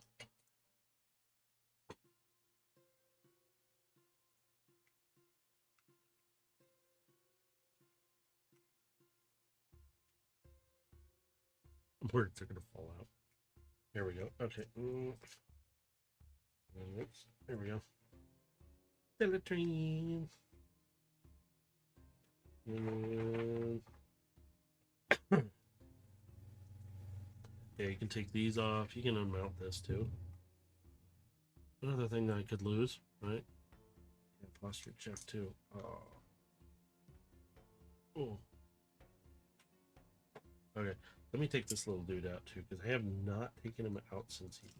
Words are gonna fall out. There we go. Okay. There we go. Teletrain. And yeah, you can take these off. You can unmount this too. Another thing that I could lose, right? Yeah, posture check too. Oh. Okay. Let me take this little dude out too, because I have not taken him out since he's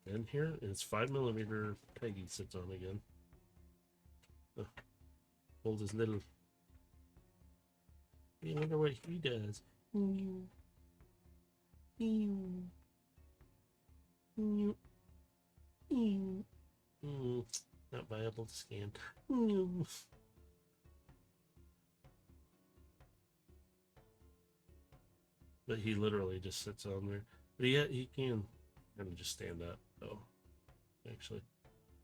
been here. And it's 5mm peg he sits on again. Hold his little. I wonder what he does. Not viable to scan. But he literally just sits on there. But he can kind of just stand up. So actually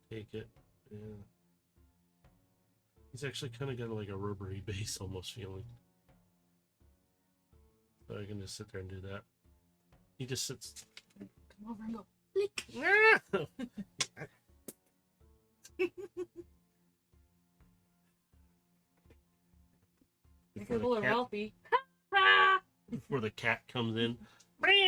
take it. Yeah. He's actually kind of got like a rubbery base almost feeling. So I can just sit there and do that. He just sits. Come over and go. Lick. Be careful of Ralphie. Before the cat comes in. We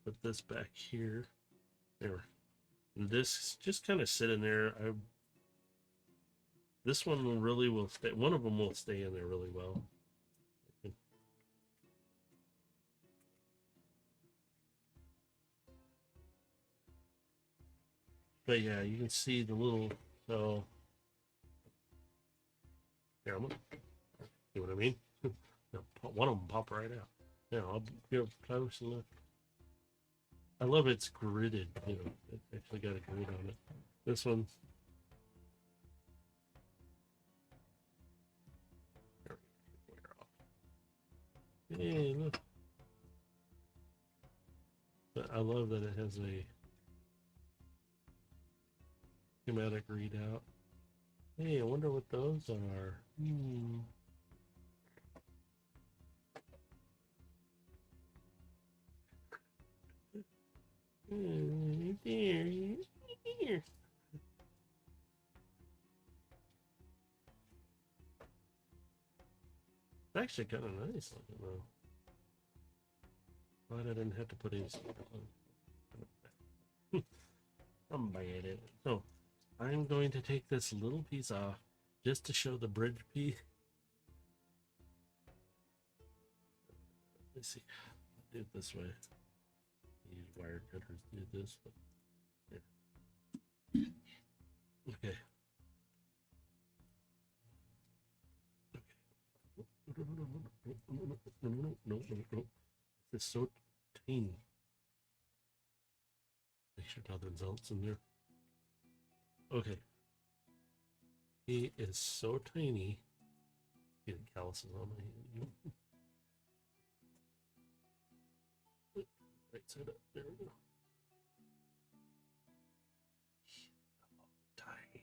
put this back here. There. And this just kind of sit in there. This one really will stay. One of them will stay in there really well. But yeah, you can see the little. So here, I'm gonna see what I mean. No, one of them pop right out. Yeah, I'll get close and look. I love it's gridded. You know, it's actually got a grid on it. This one. Hey, look. But I love that it has a schematic readout. Hey, I wonder what those are. There. It's actually kind of nice looking though. Glad I didn't have to put any stickers on. I'm bad at it. So I'm going to take this little piece off just to show the bridge piece. Let's see. I'll do it this way. Use wire cutters to do this, but yeah. Okay. No. This is so tiny. Make sure nothing else in there. Okay. He is so tiny. Getting calluses on my hand. Right side up. There we go. So tiny.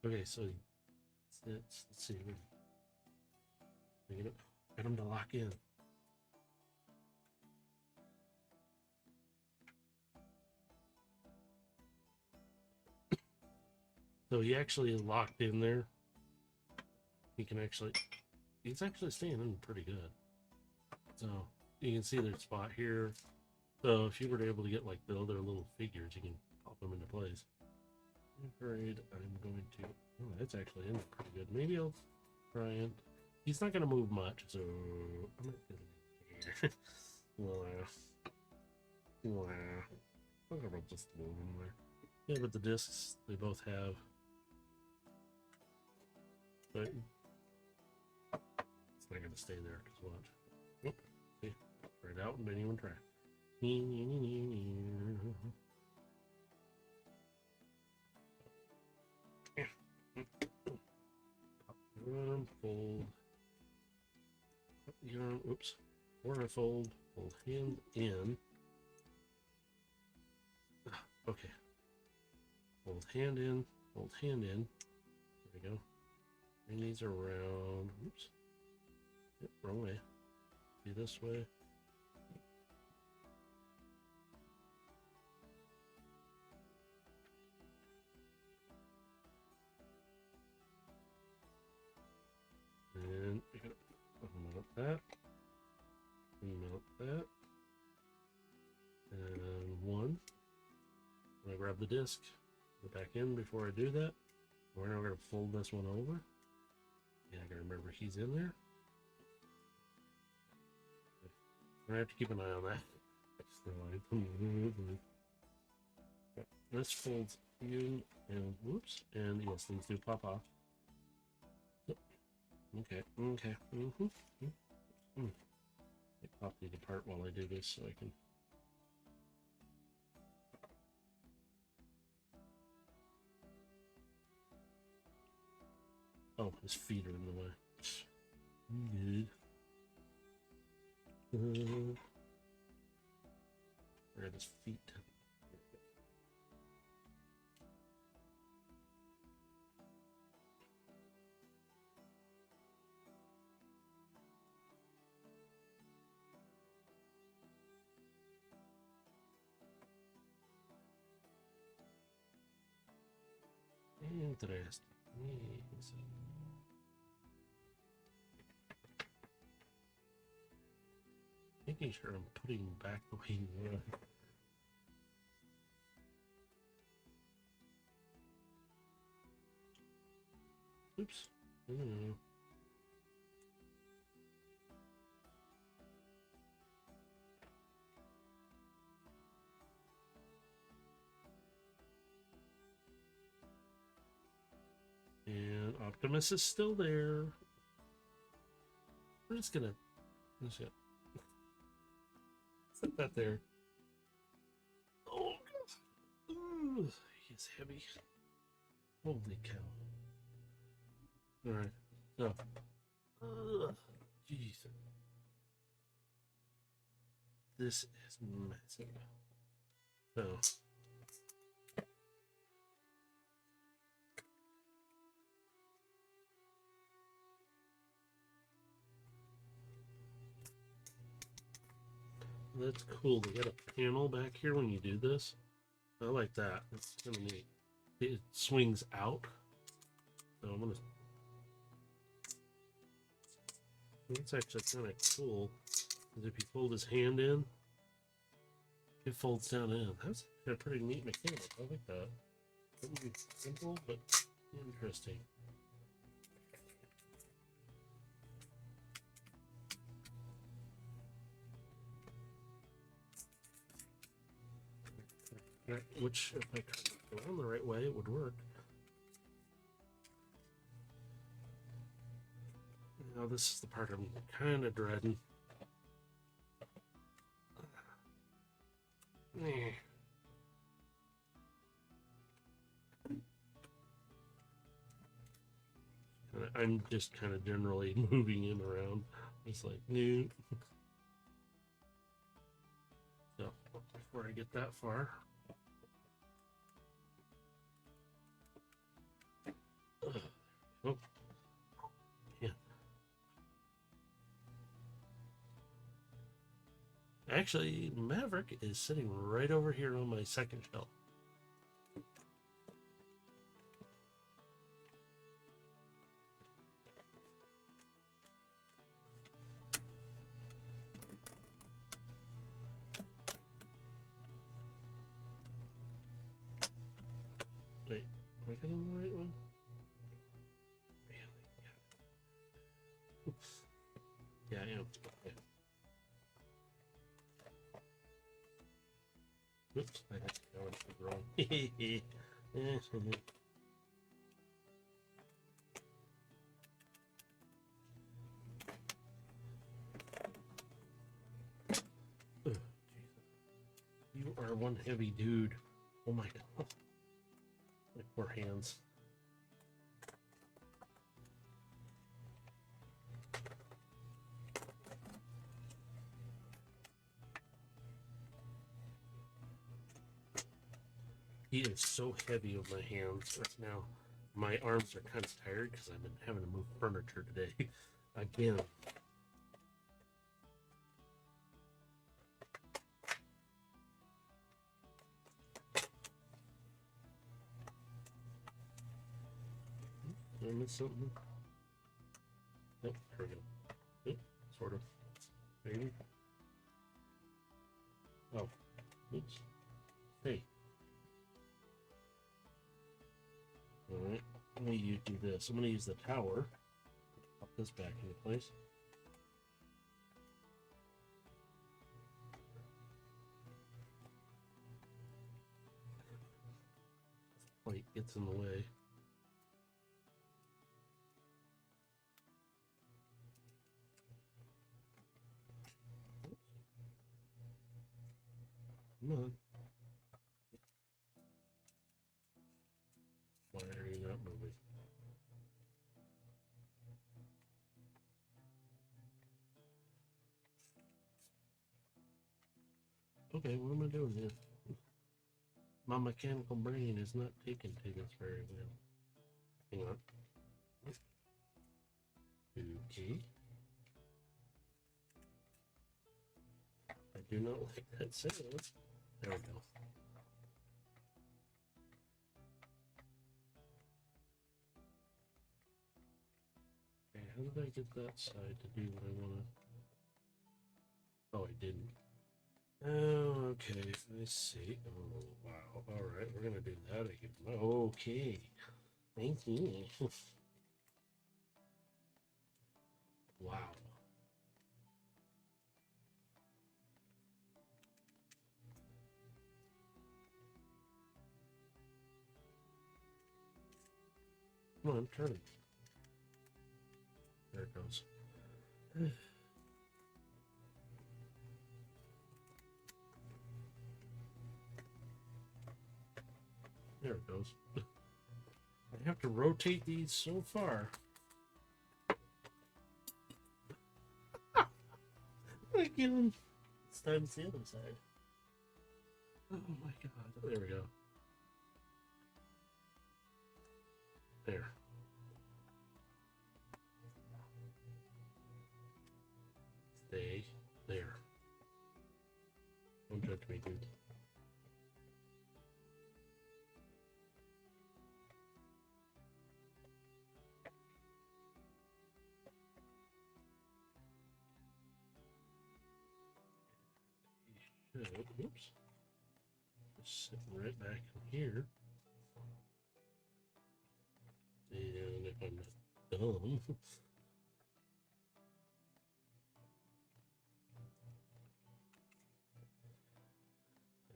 Okay, so let's see. Get him to lock in. So he actually is locked in there. He can actually, he's actually staying in pretty good. So you can see their spot here. So if you were able to get like the other little figures, you can pop them into place. I'm afraid I'm going to. Oh, that's actually in pretty good. Maybe I'll try and. He's not going to move much, so I'm not going to. I'll just move him there. Yeah, but the discs they both have. But it's not going to stay there because watch. Whoop, see, right out and didn't even try. Arm, fold. The arm, oops. Or fold hand in. Okay. Fold hand in, fold hand in. There we go. Bring these around. Oops. Yep, wrong way. Be this way. And you gotta mount that. Mount that. And one. I'm gonna grab the disc. Go back in before I do that. We're now gonna fold this one over. Yeah, I gotta remember he's in there. I have to keep an eye on that. This folds in and whoops, and yes, these do pop off. Okay, okay. Pop these apart while I do this so I can. Oh, his feet are in the way. Good. Where are his feet? Interesting. Making sure I'm putting him back the way he was. Oops. No. And Optimus is still there. We're just gonna set that there. Oh god. Ooh, he's heavy. Holy cow. Alright. So jeez. This is massive. So that's cool. They got a panel back here when you do this. I like that. That's kind of neat. It swings out. So I'm gonna. That's actually kind of cool. Because if you fold his hand in, it folds down in. That's a pretty neat mechanic. I like that. Simple, but interesting. Which, if I turned it around the right way, it would work. Now this is the part I'm kind of dreading. I'm just kind of generally moving him around. It's like, new. So, before I get that far. Oh. Yeah. Actually, Maverick is sitting right over here on my second shelf. I getting the right one? Really? Yeah, I am. Okay. Oops, I had to go into the wrong. Ugh, Jesus. You are one heavy dude. Oh my god. My poor hands. He is so heavy on my hands right now. My arms are kind of tired because I've been having to move furniture today. Again. Did I miss something? Nope, there we go. Oop, sort of. Maybe. Oh. Oops. Hey. Alright. Let me do this. I'm going to use the tower. Pop this back into place. This plate gets in the way. Come on. Why are you not moving? Okay, what am I doing here? My mechanical brain is not taking to this very well. Hang on. Okay. I do not like that sound. There we go. Okay, how did I get that side to do what I want to? Oh, I didn't. Oh, okay, I see. Oh, wow. Alright, we're gonna do that again. Okay. Thank you. Wow. Come on, turn. There it goes. There it goes. I have to rotate these so far. Again. It's time to the other side. Oh my god. There we go. There. Stay there. Don't judge me, dude. Oops. Just sitting right back in here. And if I'm not dumb.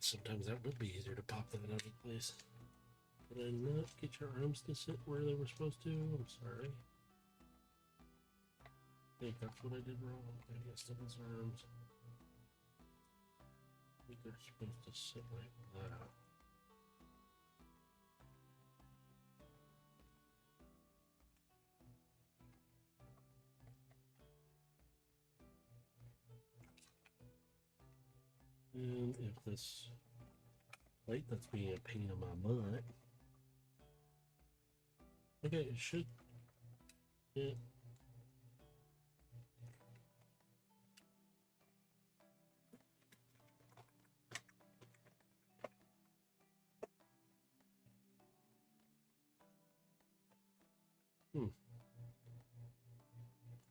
Sometimes that would be easier to pop that out of place. Did I not get your arms to sit where they were supposed to? I'm sorry. I think that's what I did wrong. I messed up his arms. I think they're supposed to sit like that. And if this plate that's being a pain in my butt. Okay, it should. Yeah.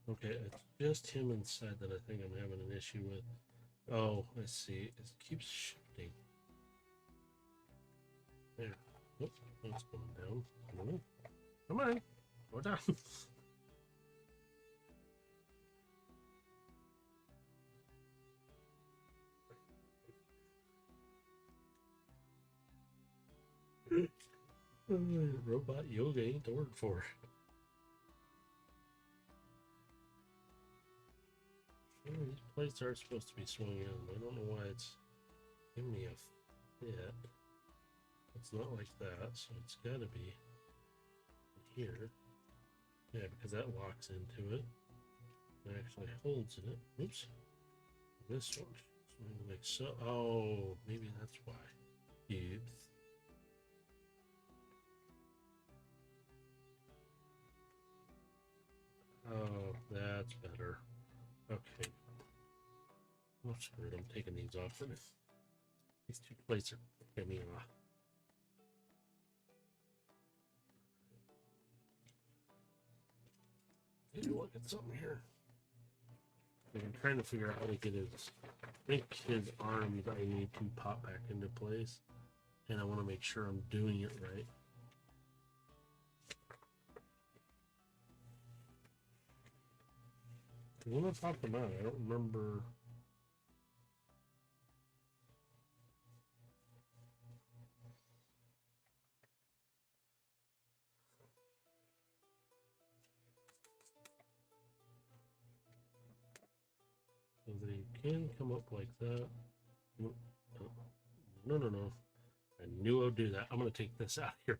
Okay, it's just him inside that I think I'm having an issue with. Oh, I see. It keeps shifting. There. Nope, it's going down. Come on. Come on. Go down. Robot yoga ain't the word for it. These plates are supposed to be swinging in. I don't know why it's giving me a fit. It's not like that, so it's got to be here. Yeah, because that locks into it. It actually holds in it. Oops. This one. Like so. Oh, maybe that's why. Oops. Oh, that's better. Okay. Oh, screw it. I'm taking these off for this. These two plates are getting me off. Take a look at something here. I'm trying to figure out how to get his. I think his arms I need to pop back into place, and I want to make sure I'm doing it right. When I popped them out, I don't remember. So they can come up like that. No, no, no, no. I knew I would do that. I'm going to take this out here.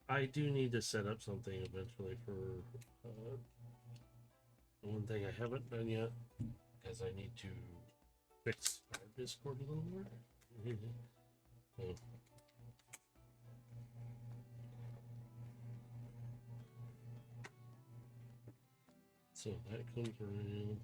I do need to set up something eventually for one thing I haven't done yet, because I need to fix our Discord a little more. So, so that comes around.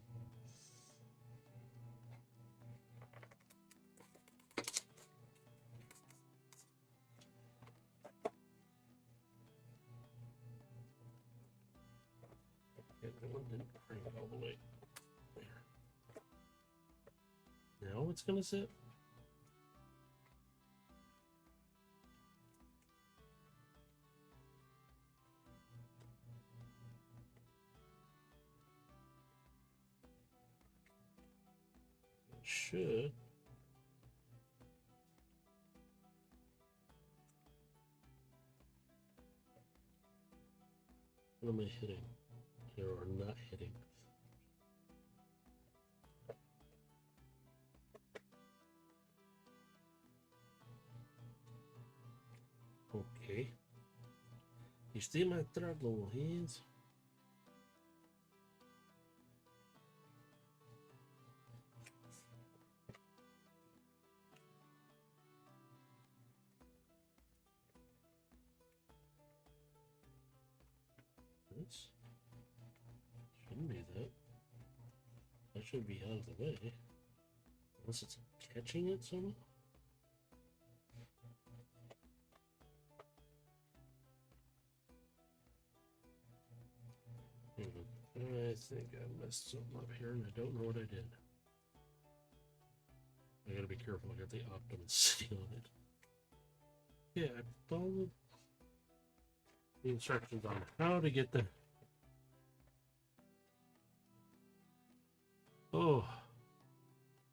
Okay, that one didn't crank all the way. There. Now it's gonna sit. It should. What am I hitting here or not hitting? Okay. You see my trouble hands? This shouldn't be that. That should be out of the way. Unless it's catching it somehow. I think I messed something up here and I don't know what I did. I gotta be careful. I got the Optimus sitting on it. Yeah, I followed the instructions on how to get the. Oh,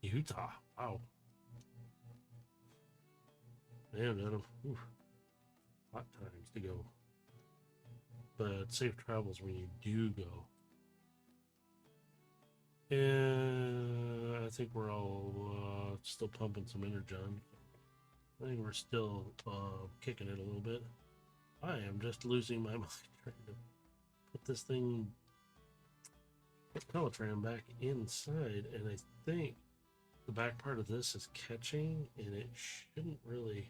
Utah. Wow. Man, Adam. Hot times to go. But safe travels when you do go. And I think we're all still pumping some energon. I think we're still kicking it a little bit. I am just losing my mind trying to put this thing, put Teletran back inside, and I think the back part of this is catching, and it shouldn't really,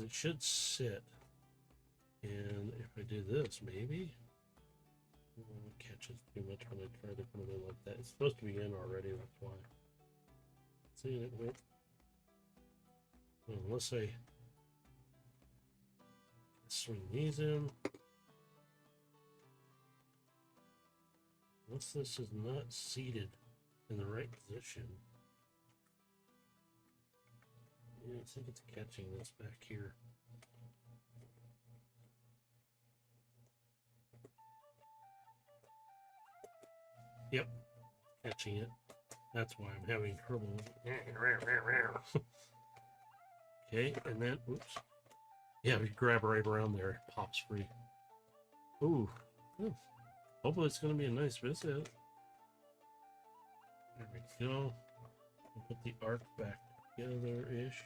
it should sit. And if I do this, maybe it catches too much when I try to put it in like that. It's supposed to be in already, that's why. See it? Wait. Unless I swing these in. Unless this is not seated in the right position. Yeah, I think it's catching this back here. Yep, catching it. That's why I'm having trouble. Okay, and then, oops. Yeah, we grab right around there, it pops free. Ooh, hopefully it's going to be a nice visit. There we go. Put the ARK back together-ish.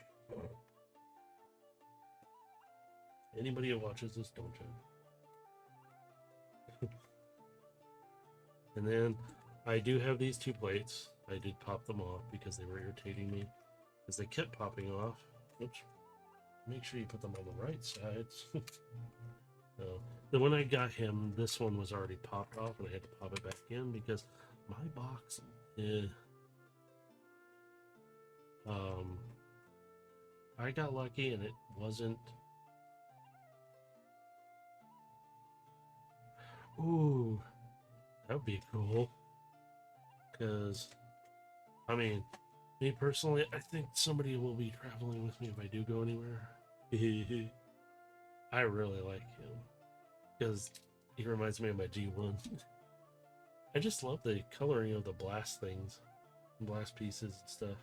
Anybody who watches this, don't judge. And then I do have these 2 plates. I did pop them off because they were irritating me. As they kept popping off. Oops. Make sure you put them on the right sides. So, then when I got him, this one was already popped off, and I had to pop it back in because my box, I got lucky, and it wasn't. Ooh, that would be cool. Because, I mean, me personally, I think somebody will be traveling with me if I do go anywhere. I really like him because he reminds me of my G1. I just love the coloring of the blast things, blast pieces and stuff.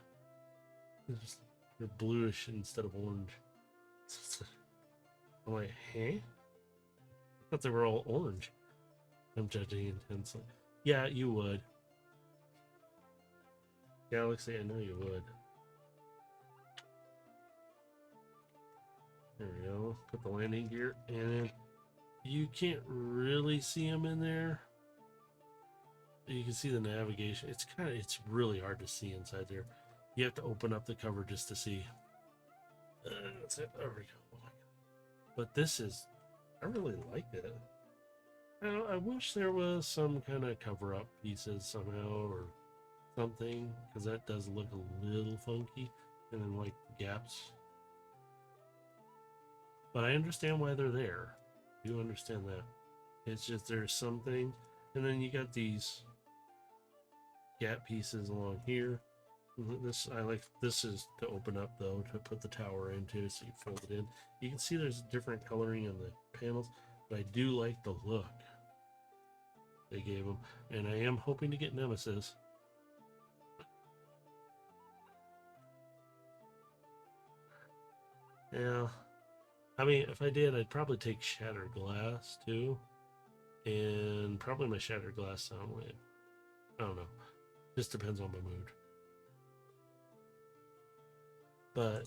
They're bluish instead of orange. I'm like, hey? I thought they were all orange. I'm judging intensely. Yeah, you would. Galaxy, I know you would. There we go. Put the landing gear, and then you can't really see him in there. You can see the navigation. It's really hard to see inside there. You have to open up the cover just to see. That's it. There we go. Oh my God. But this is, I really like it. I wish there was some kind of cover-up pieces somehow or something, because that does look a little funky, and then like gaps. But I understand why they're there. I do understand that. It's just there's something, and then you got these gap pieces along here. This I like. This is to open up though, to put the tower into, so you fold it in. You can see there's different coloring on the panels, but I do like the look they gave them, and I am hoping to get Nemesis. Yeah, I mean, if I did, I'd probably take Shattered Glass too, and probably my Shattered Glass sound wave. I don't know. Just depends on my mood. But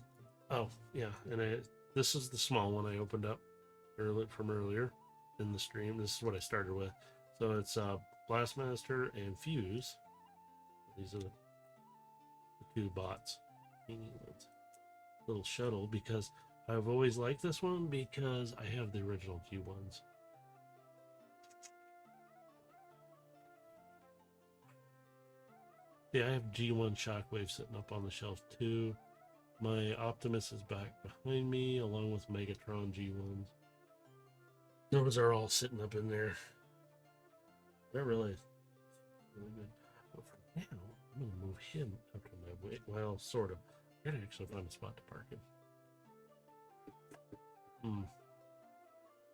oh yeah, and this is the small one I opened up from earlier in the stream. This is what I started with. So it's Blastmaster and Fuze. These are the 2 bots. Little shuttle, because I've always liked this one because I have the original G1s. Yeah, I have G1 Shockwave sitting up on the shelf too. My Optimus is back behind me, along with Megatron G1s. Those are all sitting up in there. They're really good. But for now, I'm going to move him up to my way. Well, sort of. I gotta actually find a spot to park him.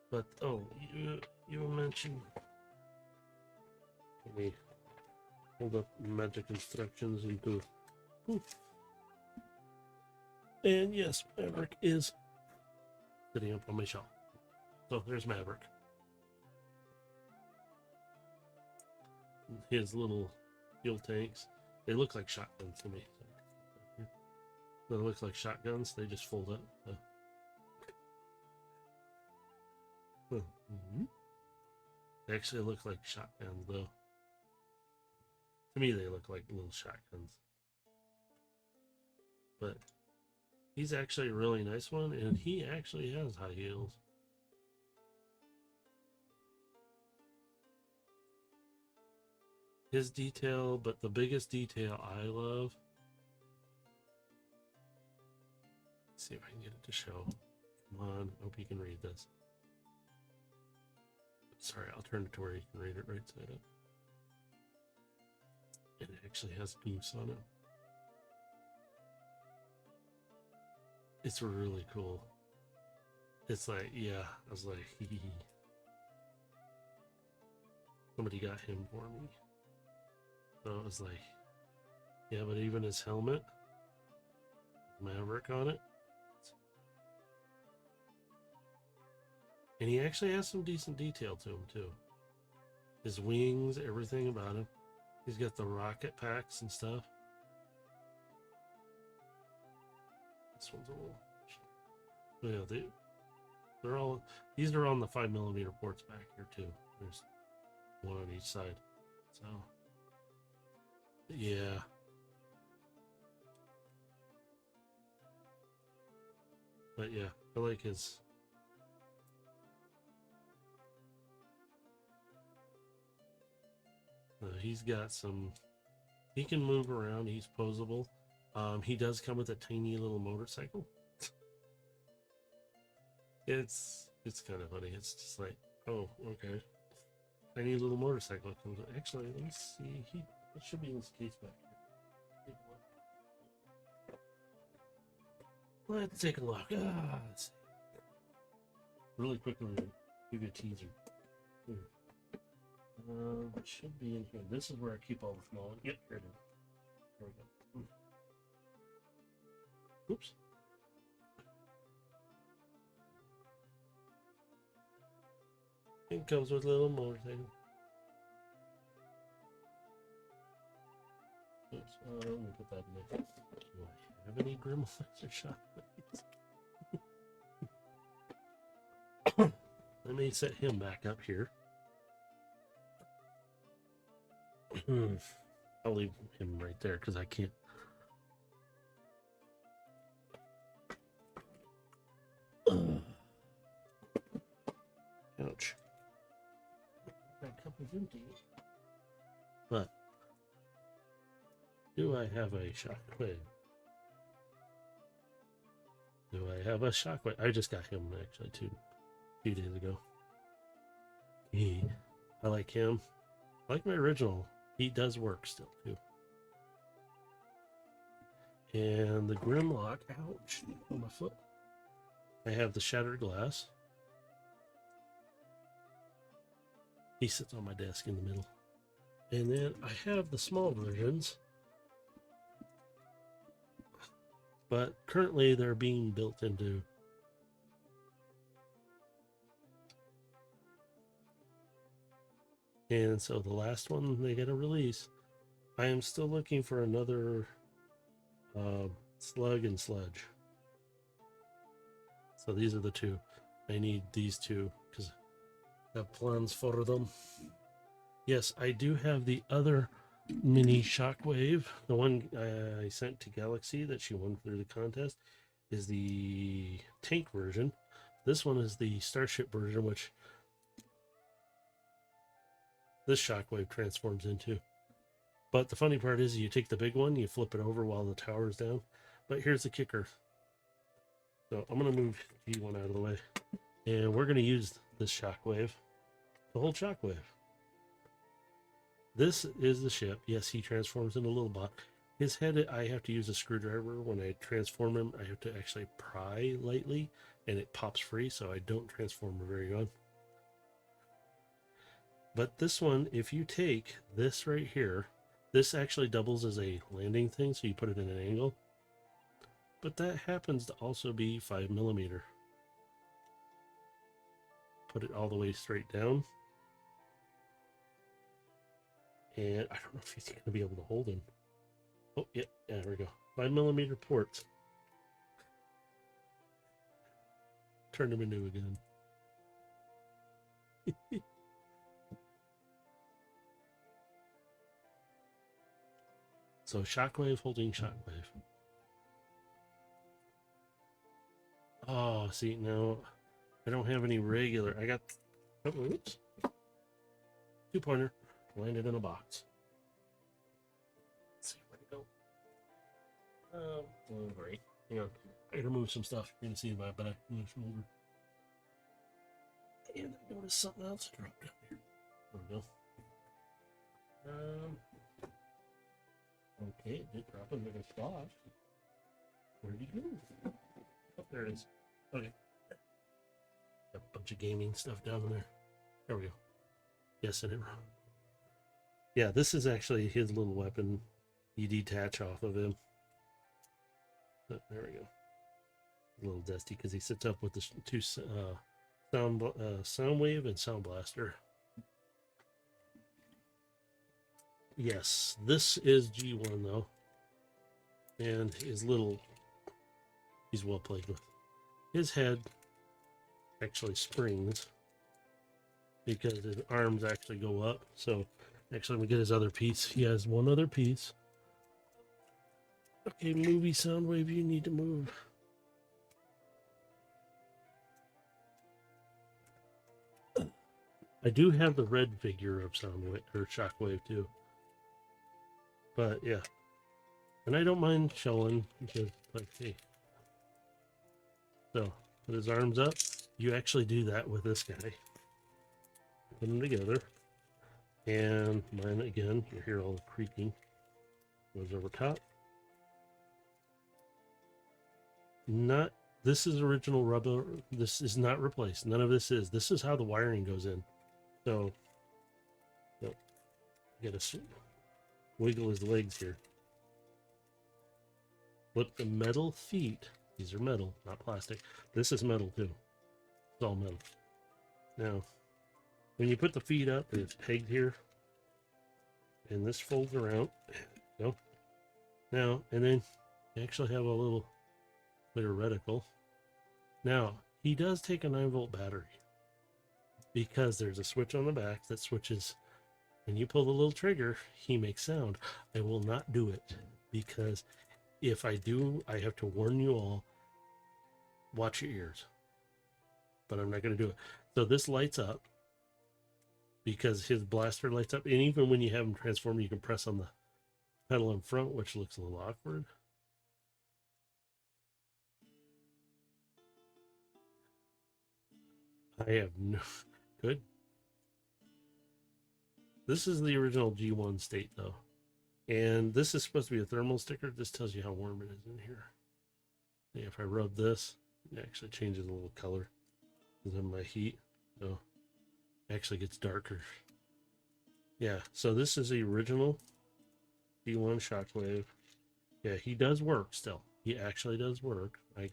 But, oh, you mentioned... Let me hold up magic instructions into... And yes, Maverick is sitting up on my shelf. So there's Maverick. His little fuel tanks, they look like shotguns to me. They look like shotguns, they just fold up. So. They actually look like shotguns though. To me they look like little shotguns. But he's actually a really nice one, and he actually has high heels. His detail, but the biggest detail I love. Let's see if I can get it to show. Come on, I hope you can read this. Sorry, I'll turn it to where you can read it right side up. actually has goose on it. It's really cool. It's like, yeah, I was like, hee hee. Somebody got him for me. So it was like, yeah, but even his helmet, Maverick on it. And he actually has some decent detail to him, too. His wings, everything about him. He's got the rocket packs and stuff. This one's a little... Yeah, they're all... These are on the 5mm ports back here, too. There's one on each side. So... Yeah. But yeah, I like his... He's got some... He can move around. He's posable. He does come with a tiny little motorcycle. It's kind of funny. It's just like, oh, okay. Tiny little motorcycle comes with. Actually, let me see. It should be in this case back here. Let's take a look. Let's see. Really quickly, give you a teaser. It should be in here. This is where I keep all the small ones. Yep, here it is. There we go. Oops. It comes with a little motorcycle. Oops. Let me put that in there. Do I have any Gremlins or shockwaves? Let me set him back up here. I'll leave him right there because I can't. Ouch. That cup is empty. But do I have a shockwave? Do I have a shockwave? I just got him actually a few days ago. I like him. I like my original. He does work still too. And the Grimlock, ouch, on my foot. I have the Shattered Glass. He sits on my desk in the middle. And then I have the small versions. But currently they're being built into and so the last one they get a release. I am still looking for another Slug and Sludge. So these are the two. I need these two because I have plans for them. Yes, I do have the other mini Shockwave. The one I sent to Galaxy that she won through the contest is the tank version. This one is the Starship version, which this Shockwave transforms into. But the funny part is you take the big one, you flip it over while the tower is down. But here's the kicker. So I'm going to move G1 out of the way. And we're going to use this Shockwave. The whole Shockwave. This is the ship. Yes, he transforms into a little bot. His head, I have to use a screwdriver. When I transform him, I have to actually pry lightly, and it pops free, so I don't transform him very good. But this one, if you take this right here, this actually doubles as a landing thing, so you put it in an angle. But that happens to also be 5mm. Put it all the way straight down. And I don't know if he's going to be able to hold him. Oh, yeah, there we go. 5mm ports. Turned him into a gun. So Shockwave holding Shockwave. Oh, see, now I don't have any regular. I got, oh, oops. 2-pointer. Landed in a box. Let's see where to go. Oh, great. Hang on. I gotta move some stuff. You're gonna see my back. Move over. And I noticed something else dropped down here. There we go. Okay, it did drop into the spot. Where'd he go? Oh, there it is. Okay. Got a bunch of gaming stuff down there. There we go. Yes, I did wrong. Yeah, this is actually his little weapon. You detach off of him. Oh, there we go. A little dusty because he sits up with the two sound wave and sound blaster. Yes, this is G1 though, and his little, he's well played with. His head actually springs because his arms actually go up. So actually, let me get his other piece. He has one other piece. Okay, movie Soundwave, you need to move. I do have the red figure of Soundwave or Shockwave too. But yeah. And I don't mind showing because like hey. So put his arms up. You actually do that with this guy. Put them together. And mine again, you hear all the creaking. Goes over top. Not this is original rubber. This is not replaced. None of this is. This is how the wiring goes in. So you gotta wiggle his legs here. Flip the metal feet. These are metal, not plastic. This is metal too. It's all metal. Now, when you put the feet up, it's pegged here. And this folds around. Go. Now, and then you actually have a little clear reticle. Now, he does take a 9-volt battery because there's a switch on the back that switches. When you pull the little trigger, he makes sound. I will not do it because if I do, I have to warn you all, watch your ears. But I'm not going to do it. So this lights up because his blaster lights up. And even when you have him transform, you can press on the pedal in front, which looks a little awkward. I have no... Good. This is the original G1 state, though. And this is supposed to be a thermal sticker. This tells you how warm it is in here. Yeah, if I rub this, it actually changes a little color because of my heat. So it actually gets darker. Yeah, so this is the original G1 Shockwave. Yeah, he does work still. He actually does work. I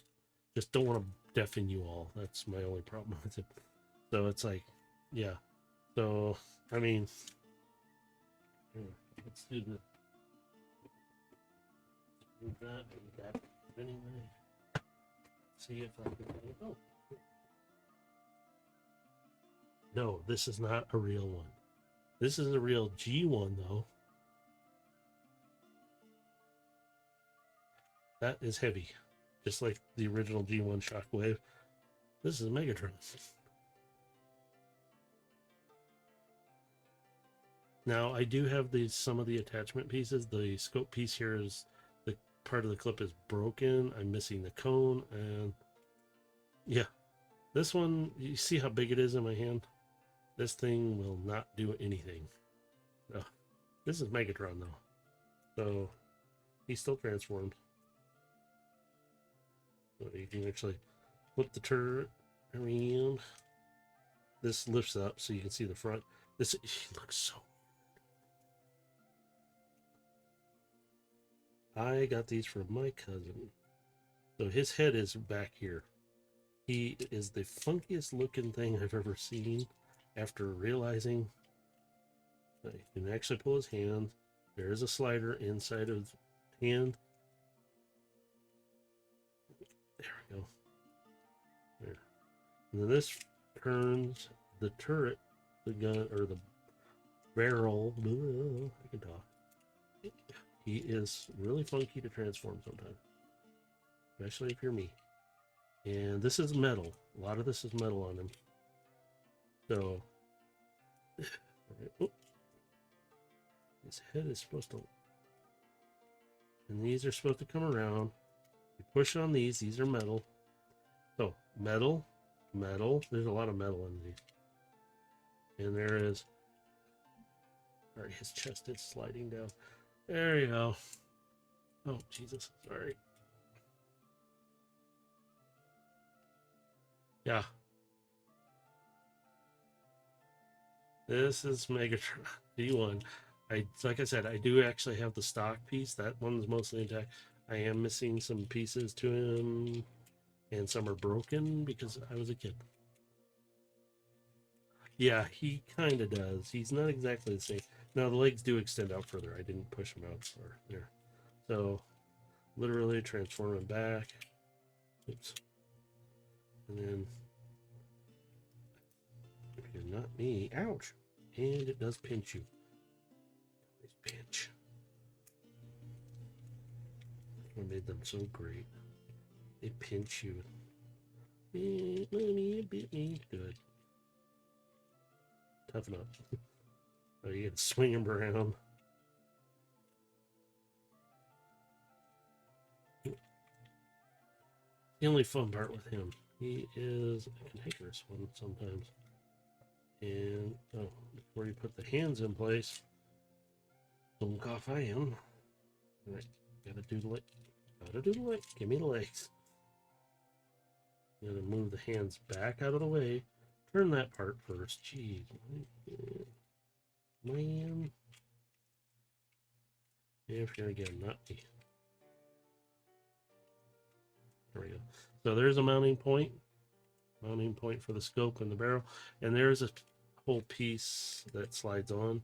just don't want to deafen you all. That's my only problem with it. So it's like, yeah. So, I mean, let's do the... Move that anyway. See if I can. Oh. No, this is not a real one. This is a real G1 though. That is heavy, just like the original G1 Shockwave. This is Megatron. Now I do have some of the attachment pieces. The scope piece here is the part of the clip is broken. I'm missing the cone, and yeah, this one, you see how big it is in my hand? This thing will not do anything. Oh, this is Megatron though, so he's still transformed. So you can actually flip the turret around. This lifts up so you can see the front. This, he looks so... I got these from my cousin. So his head is back here. He is the funkiest looking thing I've ever seen after realizing that you can actually pull his hand. There is a slider inside of his hand. There we go. There. And then this turns the turret, the gun, or the barrel. I can talk. He is really funky to transform sometimes, especially if you're me. And this is metal. A lot of this is metal on him. So, oh, his head is supposed to, and these are supposed to come around. You push on these. These are metal. So metal, metal. There's a lot of metal in these. And there is. All right, his chest is sliding down. There you go. Oh, Jesus. Sorry. Yeah. This is Megatron D1. Like I said, I do actually have the stock piece. That one's mostly intact. I am missing some pieces to him, and some are broken because I was a kid. Yeah, he kind of does. He's not exactly the same. Now, the legs do extend out further. I didn't push him out far there. So, literally transform him back. Oops. And then, if you're not me, ouch. And it does pinch you. Always pinch. What made them so great? They pinch you. Mommy, bit me. Good. Toughen up. Oh, you gotta swing him around. The only fun part with him, he is a cantankerous one sometimes. And, oh, before you put the hands in place, don't cough I am. Alright, gotta do the leg. Gotta do the leg. Give me the legs. Gonna move the hands back out of the way. Turn that part first. Jeez. Man. If you're again, not me. There we go. So there's a mounting point for the scope and the barrel, and there's a whole piece that slides on,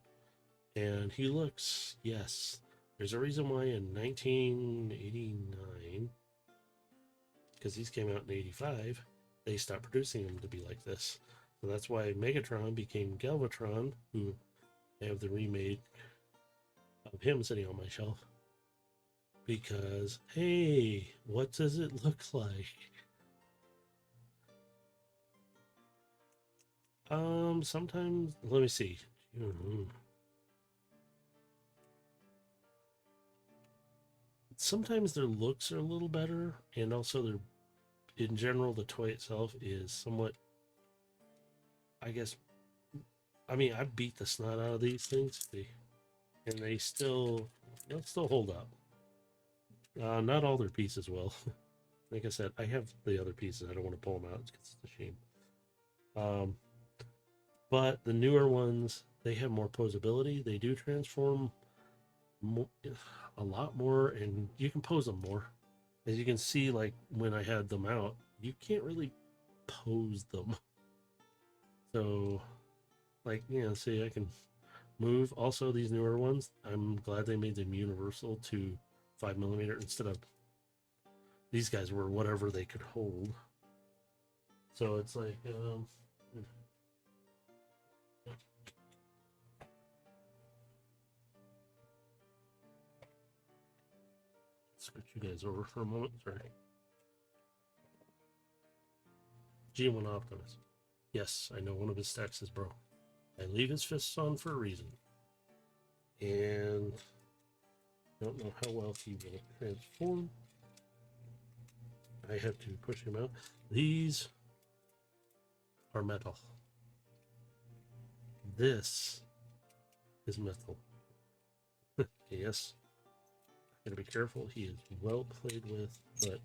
and he looks, yes, there's a reason why in 1989, because these came out in 85, they stopped producing them to be like this. So that's why Megatron became Galvatron, who I have the remake of him sitting on my shelf. Because, hey, what does it look like? Sometimes, let me see. Sometimes their looks are a little better, and also their, in general, the toy itself is somewhat, I guess, I mean, I beat the snot out of these things, and they'll still hold up. Not all their pieces will. Like I said, I have the other pieces. I don't want to pull them out because it's a shame. But the newer ones, they have more posability. They do transform a lot more, and you can pose them more. As you can see, like when I had them out, you can't really pose them. So, like, see, I can move. Also, these newer ones, I'm glad they made them universal to 5mm instead of these guys were whatever they could hold. So it's like, switch you guys over for a moment. Sorry. G1 Optimus. Yes, I know one of his stacks is broke. I leave his fists on for a reason. And don't know how well he will transform. I have to push him out. These are metal. This is metal. Yes. Gotta be careful. He is well played with, but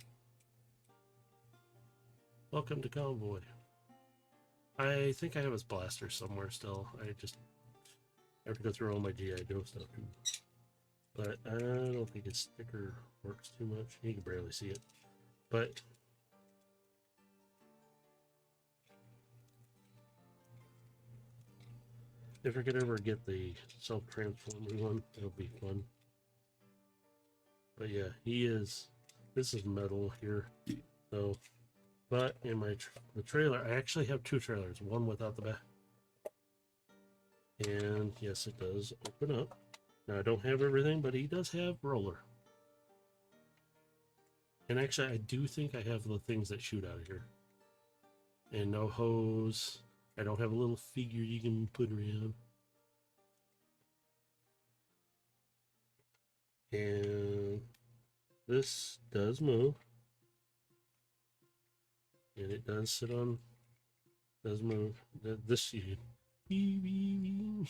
welcome to Convoy. I think I have his blaster somewhere still. I have to go through all my G.I. Joe stuff. But I don't think his sticker works too much. You can barely see it. But if I could ever get the self-transforming one, that would be fun. But yeah, this is metal here. So, but in the trailer, I actually have two trailers, one without the back. And yes, it does open up. Now, I don't have everything, but he does have roller. And actually, I do think I have the things that shoot out of here. And no hose. I don't have a little figure you can put around. And this does move. And it does sit on, does move. This you can,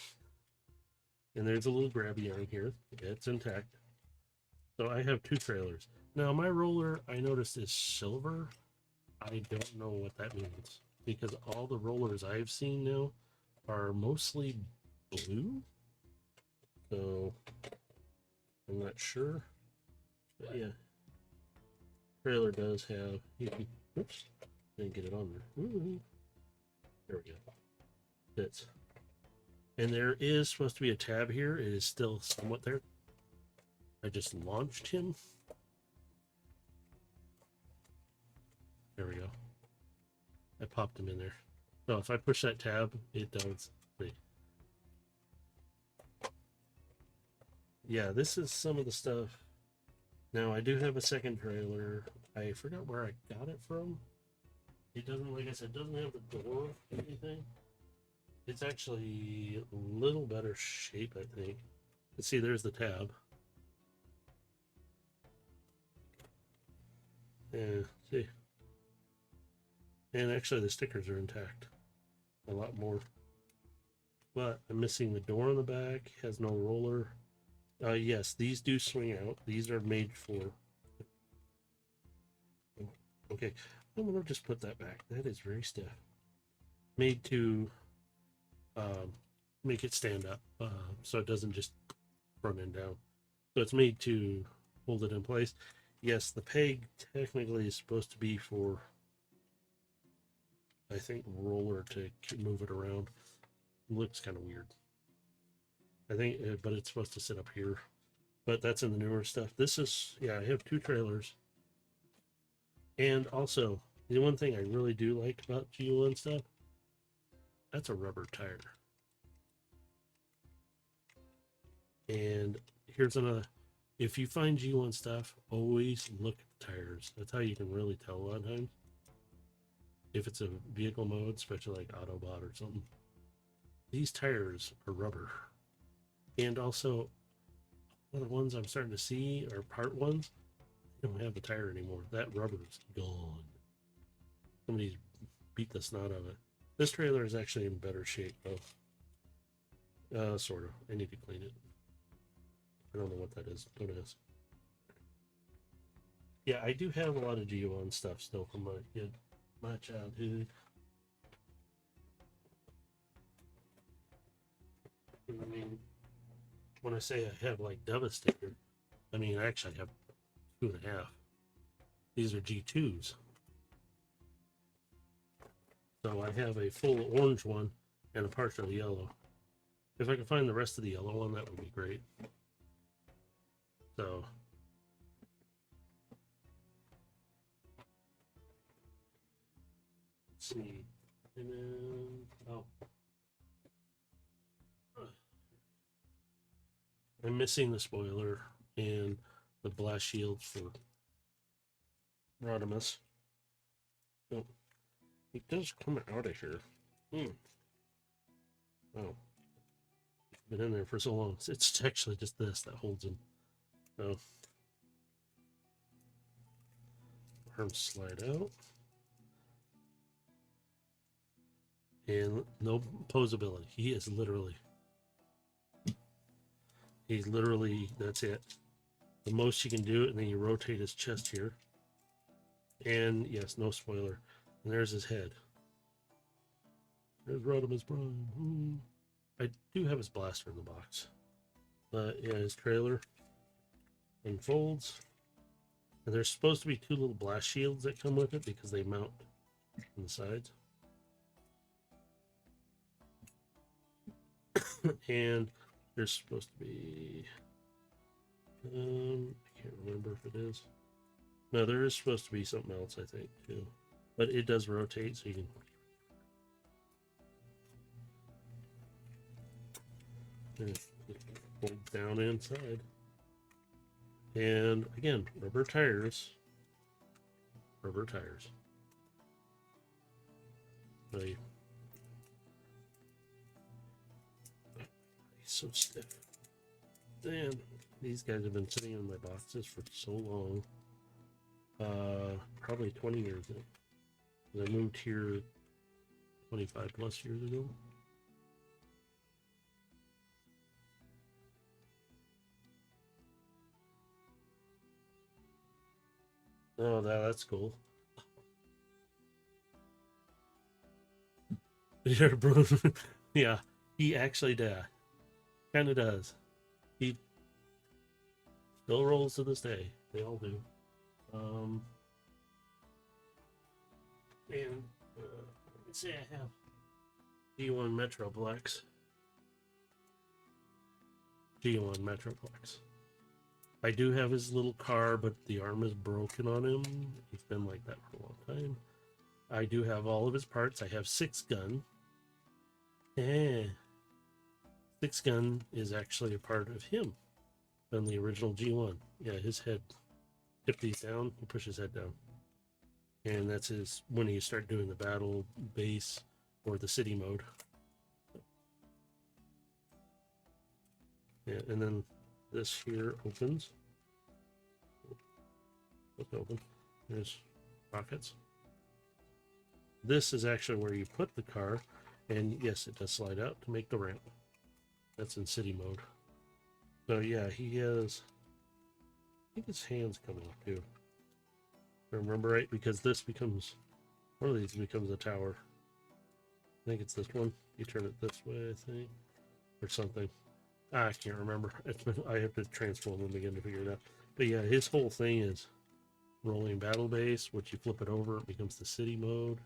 And there's a little grabby on here. It's intact. So I have 2 trailers. Now my roller, I noticed, is silver. I don't know what that means because all the rollers I've seen now are mostly blue. So I'm not sure. But yeah. Trailer does have, you can, oops, didn't get it on there. Ooh, there we go. Fits. And there is supposed to be a tab here. It is still somewhat there. I just launched him. There we go. I popped him in there. So if I push that tab, it does. See. Yeah, this is some of the stuff. Now I do have a second trailer. I forgot where I got it from. It doesn't, like I said, doesn't have the door or anything. It's actually a little better shape, I think. Let's see, there's the tab. Yeah, see. And actually the stickers are intact. A lot more. But I'm missing the door on the back, has no roller. Yes, these do swing out. These are made for... Okay, I'm gonna just put that back. That is very stiff. Made to make it stand up, so it doesn't just front end down. So it's made to hold it in place. Yes, the peg technically is supposed to be for, I think, roller to move it around. It looks kind of weird. I think, but it's supposed to sit up here. But that's in the newer stuff. This is, yeah, I have 2 trailers. And also, the one thing I really do like about G1 stuff, that's a rubber tire. And here's another, if you find G1 stuff, always look at the tires. That's how you can really tell a lot of times. If it's a vehicle mode, especially like Autobot or something. These tires are rubber. And also, the ones I'm starting to see are part ones. They don't have the tire anymore. That rubber's gone. Somebody's beat the snot out of it. This trailer is actually in better shape though. Sort of. I need to clean it. I don't know what that is. Don't ask. Yeah, I do have a lot of G1 stuff still from my childhood. I mean, when I say I have like Devastator, I mean I actually have 2.5. These are G2s. So I have a full orange one and a partial yellow. If I can find the rest of the yellow one, that would be great. So let's see. And then, oh, I'm missing the spoiler and the blast shields for Rodimus. Oh, it does come out of here. Oh, it's been in there for so long. It's actually just this that holds him. So arms slide out. And no posability. He's literally, that's it. The most you can do it, and then you rotate his chest here. And yes, no spoiler. And there's his head. There's Rodimus Prime. I do have his blaster in the box. But yeah, his trailer unfolds. And there's supposed to be 2 little blast shields that come with it because they mount on the sides. And there's supposed to be, I can't remember if it is. No, there is supposed to be something else, I think, too. But it does rotate, so you can fold down inside. And again, rubber tires. Rubber tires. He's so stiff. Man, these guys have been sitting in my boxes for so long. Probably 20 years now. I moved here 25 plus years ago. Oh, that's cool. Your bro, yeah, he actually kind of does. He still rolls to this day. They all do. Um, and let me see, I have G1 Metroplex. G1 Metroplex. I do have his little car, but the arm is broken on him. He's been like that for a long time. I do have all of his parts. I have 6-gun. Eh. 6-gun is actually a part of him on the original G1. Yeah, his head. Tip these down, you push his head down. And that's his when you start doing the battle base or the city mode. Yeah, and then this here opens. Let's open. There's rockets. This is actually where you put the car, and yes, it does slide out to make the ramp. That's in city mode. So yeah, he has. I think his hands come off too. If I remember right, because this becomes one of these becomes a tower. I think it's this one. You turn it this way, I think, or something. I can't remember. I have to transform them again to figure it out. But yeah, his whole thing is rolling battle base, which you flip it over, it becomes the city mode.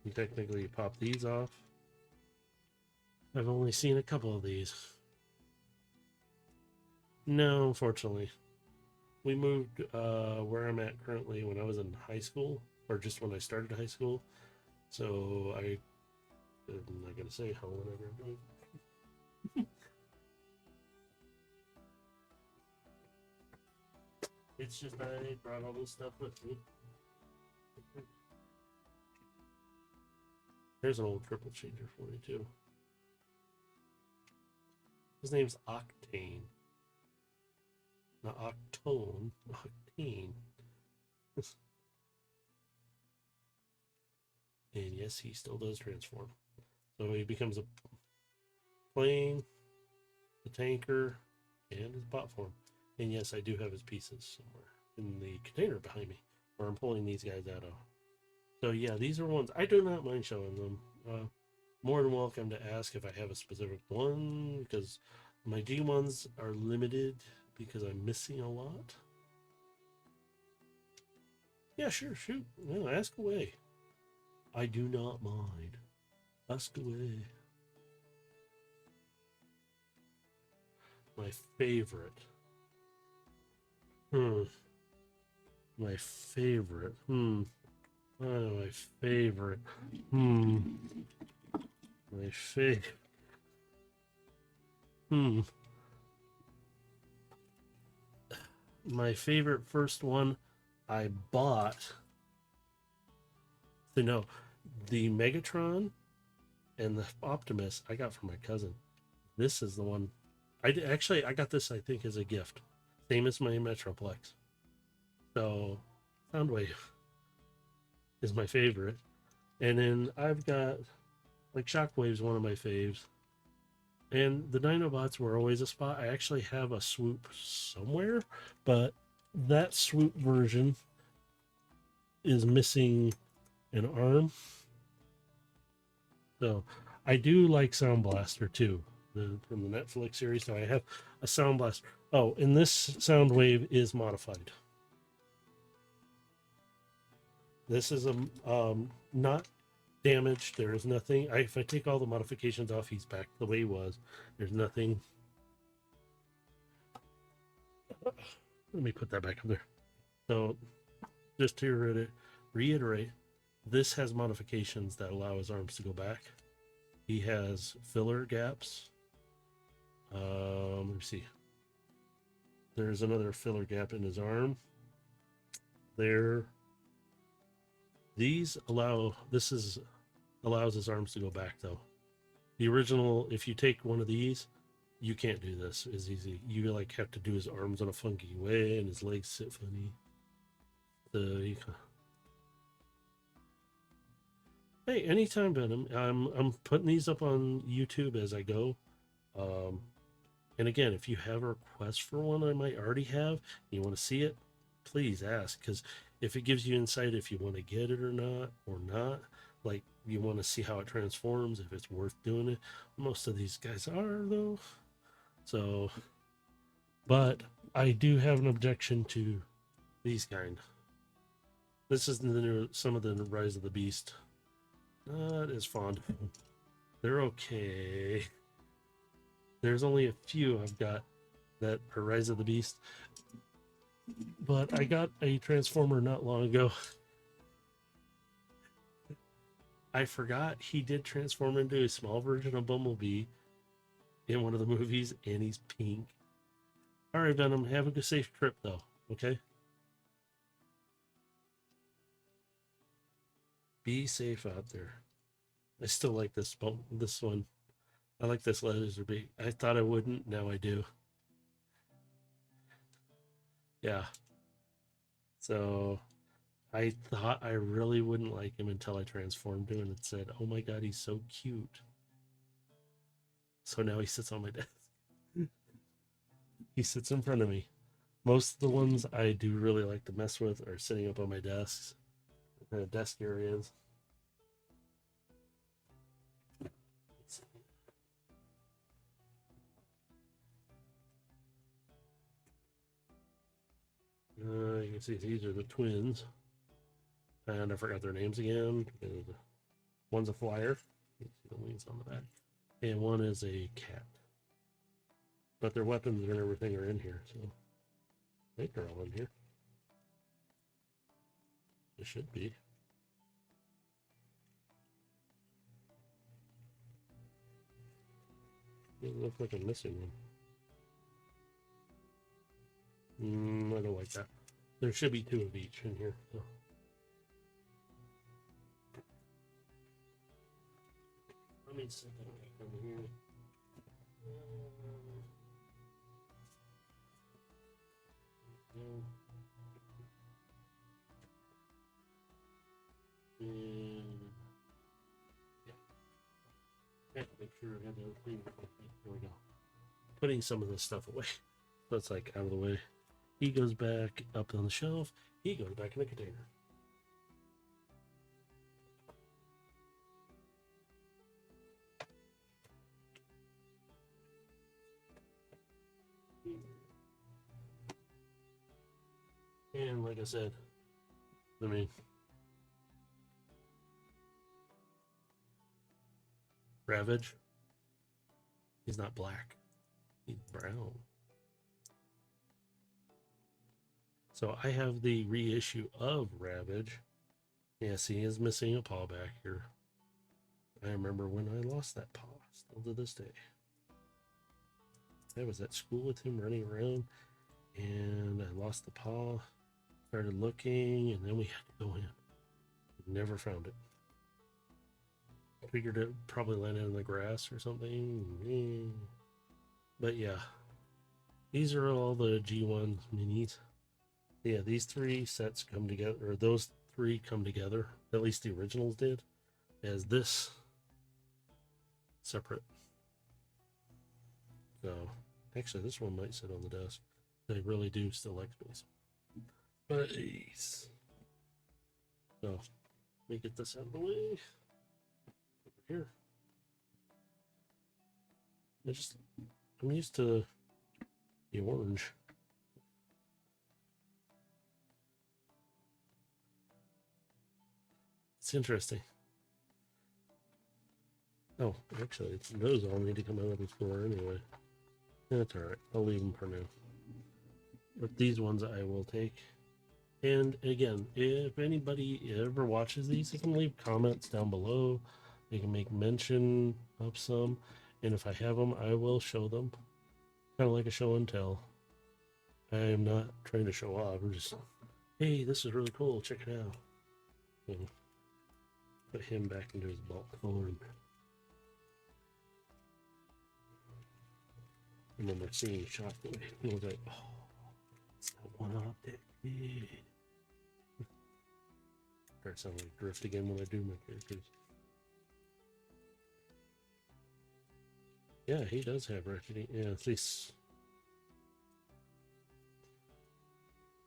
You technically pop these off. I've only seen a couple of these. No, unfortunately. We moved where I'm at currently when I was in high school, or just when I started high school. So I'm not going to say how whatever I'm doing. It's just I brought all this stuff with me. There's an old triple changer for you too. His name's Octane. Not Octone, Octane. And yes, he still does transform. So he becomes a plane, a tanker, and his bot form. And yes, I do have his pieces somewhere in the container behind me, where I'm pulling these guys out of. So yeah, these are ones I do not mind showing them. More than welcome to ask if I have a specific one, because my G1s are limited because I'm missing a lot. Yeah, sure, shoot. No, ask away. I do not mind. Ask away. My favorite. My favorite. Oh, my favorite. My favorite. My favorite first one I bought. So no, the Megatron and the Optimus I got from my cousin. This is the one. I got this, I think, as a gift. Same as my Metroplex. So Soundwave is my favorite. And then I've got like Shockwave's one of my faves. And the Dinobots were always a spot. I actually have a swoop somewhere, but that swoop version is missing an arm. So I do like Sound Blaster too, from the Netflix series. So I have a Sound Blaster. Oh, and this Soundwave is modified. This is a not damaged. There is nothing. If I take all the modifications off, he's back the way he was. There's nothing. Let me put that back up there. So just to reiterate, this has modifications that allow his arms to go back. He has filler gaps. Let me see. There's another filler gap in his arm. There. These allows his arms to go back though. The original, if you take one of these, you can't do this as easy. You like have to do his arms in a funky way and his legs sit funny. Hey, anytime, Venom. I'm putting these up on YouTube as I go. And again, if you have a request for one I might already have, you want to see it, please ask, because if it gives you insight if you want to get it or not, like you want to see how it transforms, if it's worth doing it. Most of these guys are though. So, but I do have an objection to these kind. This is the new, some of the Rise of the Beast. Not as fond. They're okay. There's only a few I've got that are Rise of the Beast. But I got a Transformer not long ago. I forgot he did transform into a small version of Bumblebee in one of the movies, and he's pink. All right, Venom, have a good safe trip, though, okay? Be safe out there. I still like this one. I like this Laserbeak. I thought I wouldn't, now I do. Yeah. So I thought I really wouldn't like him until I transformed him and it said, oh my god, he's so cute. So now he sits on my desk. He sits in front of me. Most of the ones I do really like to mess with are sitting up on my desks, desk areas. You can see these are the twins, and I forgot their names again. One's a flyer, you see the wings on the back, and one is a cat. But their weapons and everything are in here, so I think they're all in here. It should be. It looks like I'm missing one. I don't like that. There should be 2 of each in here. So. Let me set that back over here. And yeah, make sure I have everything. There we go. Putting some of this stuff away. That's like out of the way. He goes back up on the shelf. He goes back in the container. And like I said, I mean, Ravage, he's not black, he's brown. So I have the reissue of Ravage. Yes, he is missing a paw back here. I remember when I lost that paw, still to this day. I was at school with him running around, and I lost the paw. Started looking, and then we had to go in. Never found it. I figured it probably landed in the grass or something. But yeah, these are all the G1 minis. Yeah, these 3 sets come together, or those 3 come together, at least the originals did, as this separate. So, actually, this one might sit on the desk. They really do still like space. Nice. So, let me get this out of the way. Over here. I'm used to the orange. It's interesting. Oh, actually, those all need to come out of the store anyway. That's alright. I'll leave them for now. But these ones I will take. And again, if anybody ever watches these, they can leave comments down below. They can make mention of some. And if I have them, I will show them. Kind of like a show and tell. I am not trying to show off. I'm just, hey, this is really cool. Check it out. And put him back into his bulk form. I remember seeing Shockwave. He was like, oh, it's that one optic. Yeah. Start sounding like Drift again when I do my characters. Yeah, he does have reckoning. Yeah, at least.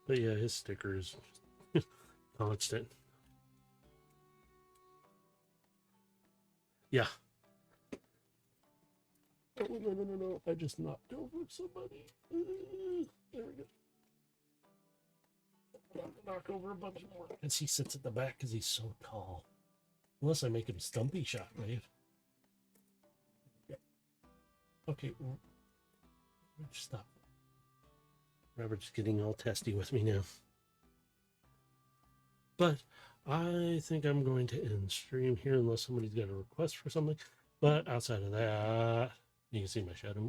But yeah, his sticker is constant. Yeah. Oh, no. I just knocked over somebody. There we go. Knock over a bunch more. As he sits at the back because he's so tall. Unless I make him stumpy shockwave. Yeah. Okay. Stop. Robert's getting all testy with me now. But I think I'm going to end stream here unless somebody's got a request for something. But outside of that, you can see my shadow.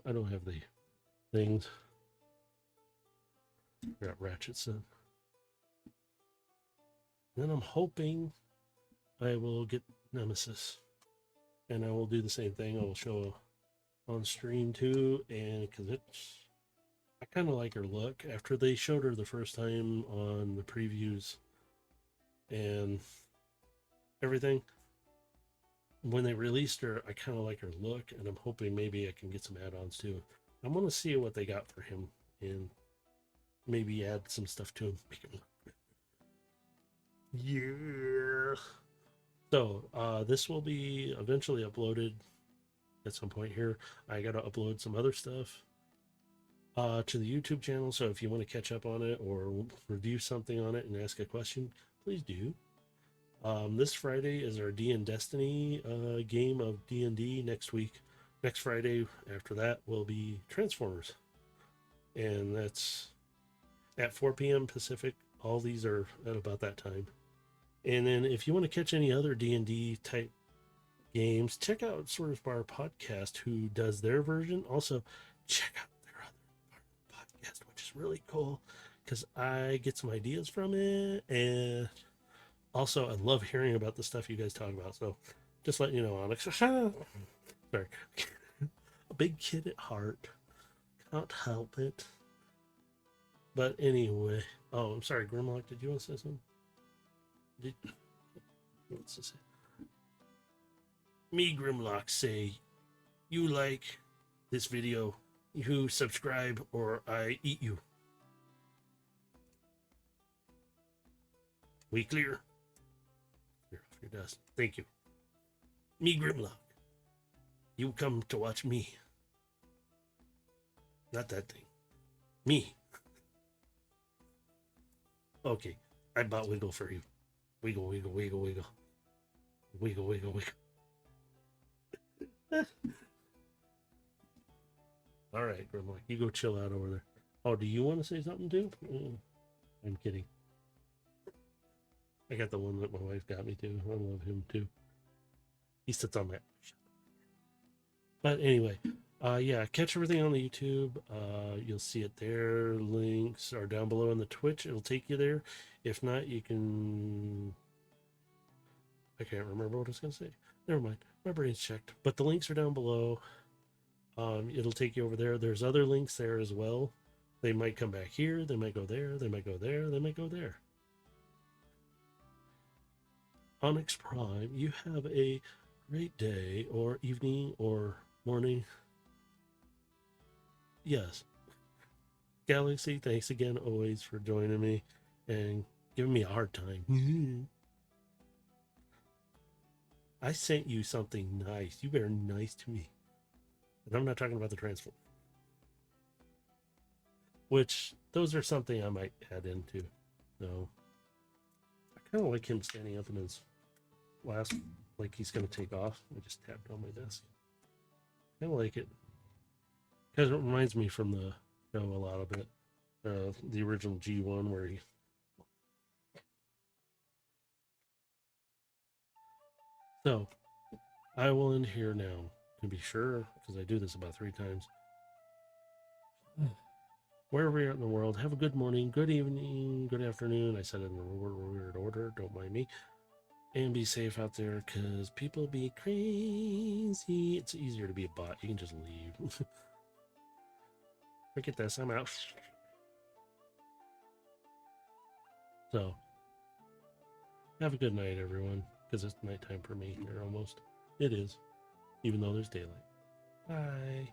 I don't have the things. Got ratchet set. Then I'm hoping I will get Nemesis. And I will do the same thing. I will show on stream too. And because it's, I kind of like her look. After they showed her the first time on the previews and everything, when they released her, I kind of like her look. And I'm hoping maybe I can get some add-ons too. I'm going to see what they got for him and maybe add some stuff to him. Make him look good. Yeah. So this will be eventually uploaded at some point here. I got to upload some other stuff to the YouTube channel. So if you want to catch up on it or review something on it and ask a question, please do. This Friday is our D and Destiny game of D&D next week. Next Friday after that will be Transformers. And that's at 4 p.m. Pacific. All these are at about that time. And then if you want to catch any other D&D type games, check out Sort of Bar Podcast, who does their version. Also, check out their other podcast, which is really cool because I get some ideas from it. And also, I love hearing about the stuff you guys talk about. So just letting you know, Onyx. Sorry. A big kid at heart. Can't help it. But anyway. Oh, I'm sorry, Grimlock. Did you want to say something? What's this? Me, Grimlock, say you like this video, you subscribe, or I eat you. We clear? Clear off your dust. Thank you. Me, Grimlock. You come to watch me. Not that thing. Me. Okay, I bought Wiggle for you. Wiggle, wiggle, wiggle, wiggle. Wiggle, wiggle, wiggle. All right, Grimlock, you go chill out over there. Oh, do you want to say something too? I'm kidding. I got the one that my wife got me too. I love him too. He sits on that. But anyway, yeah, catch everything on the YouTube. You'll see it there. Links are down below on the Twitch. It'll take you there. If not, you can... I can't remember what I was going to say. Never mind. My brain's checked. But the links are down below. It'll take you over there. There's other links there as well. They might come back here. They might go there. They might go there. They might go there. Onyx Prime, you have a great day or evening or morning. Yes. Galaxy, thanks again always for joining me and giving me a hard time. I sent you something nice. You better nice to me. And I'm not talking about the transform. Which, those are something I might add into. So, I kind of like him standing up in his last, like he's going to take off. I just tapped on my desk. Kind of like it. Because it reminds me from the show a lot of it. The original G1 where he... So, I will end here now. To be sure, because I do this about 3 times. Wherever you're in the world, have a good morning, good evening, good afternoon. I said it in a weird order, don't mind me. And be safe out there, because people be crazy. It's easier to be a bot. You can just leave. Look at this, I'm out. So, have a good night, everyone, because it's nighttime for me here almost. It is, even though there's daylight. Bye.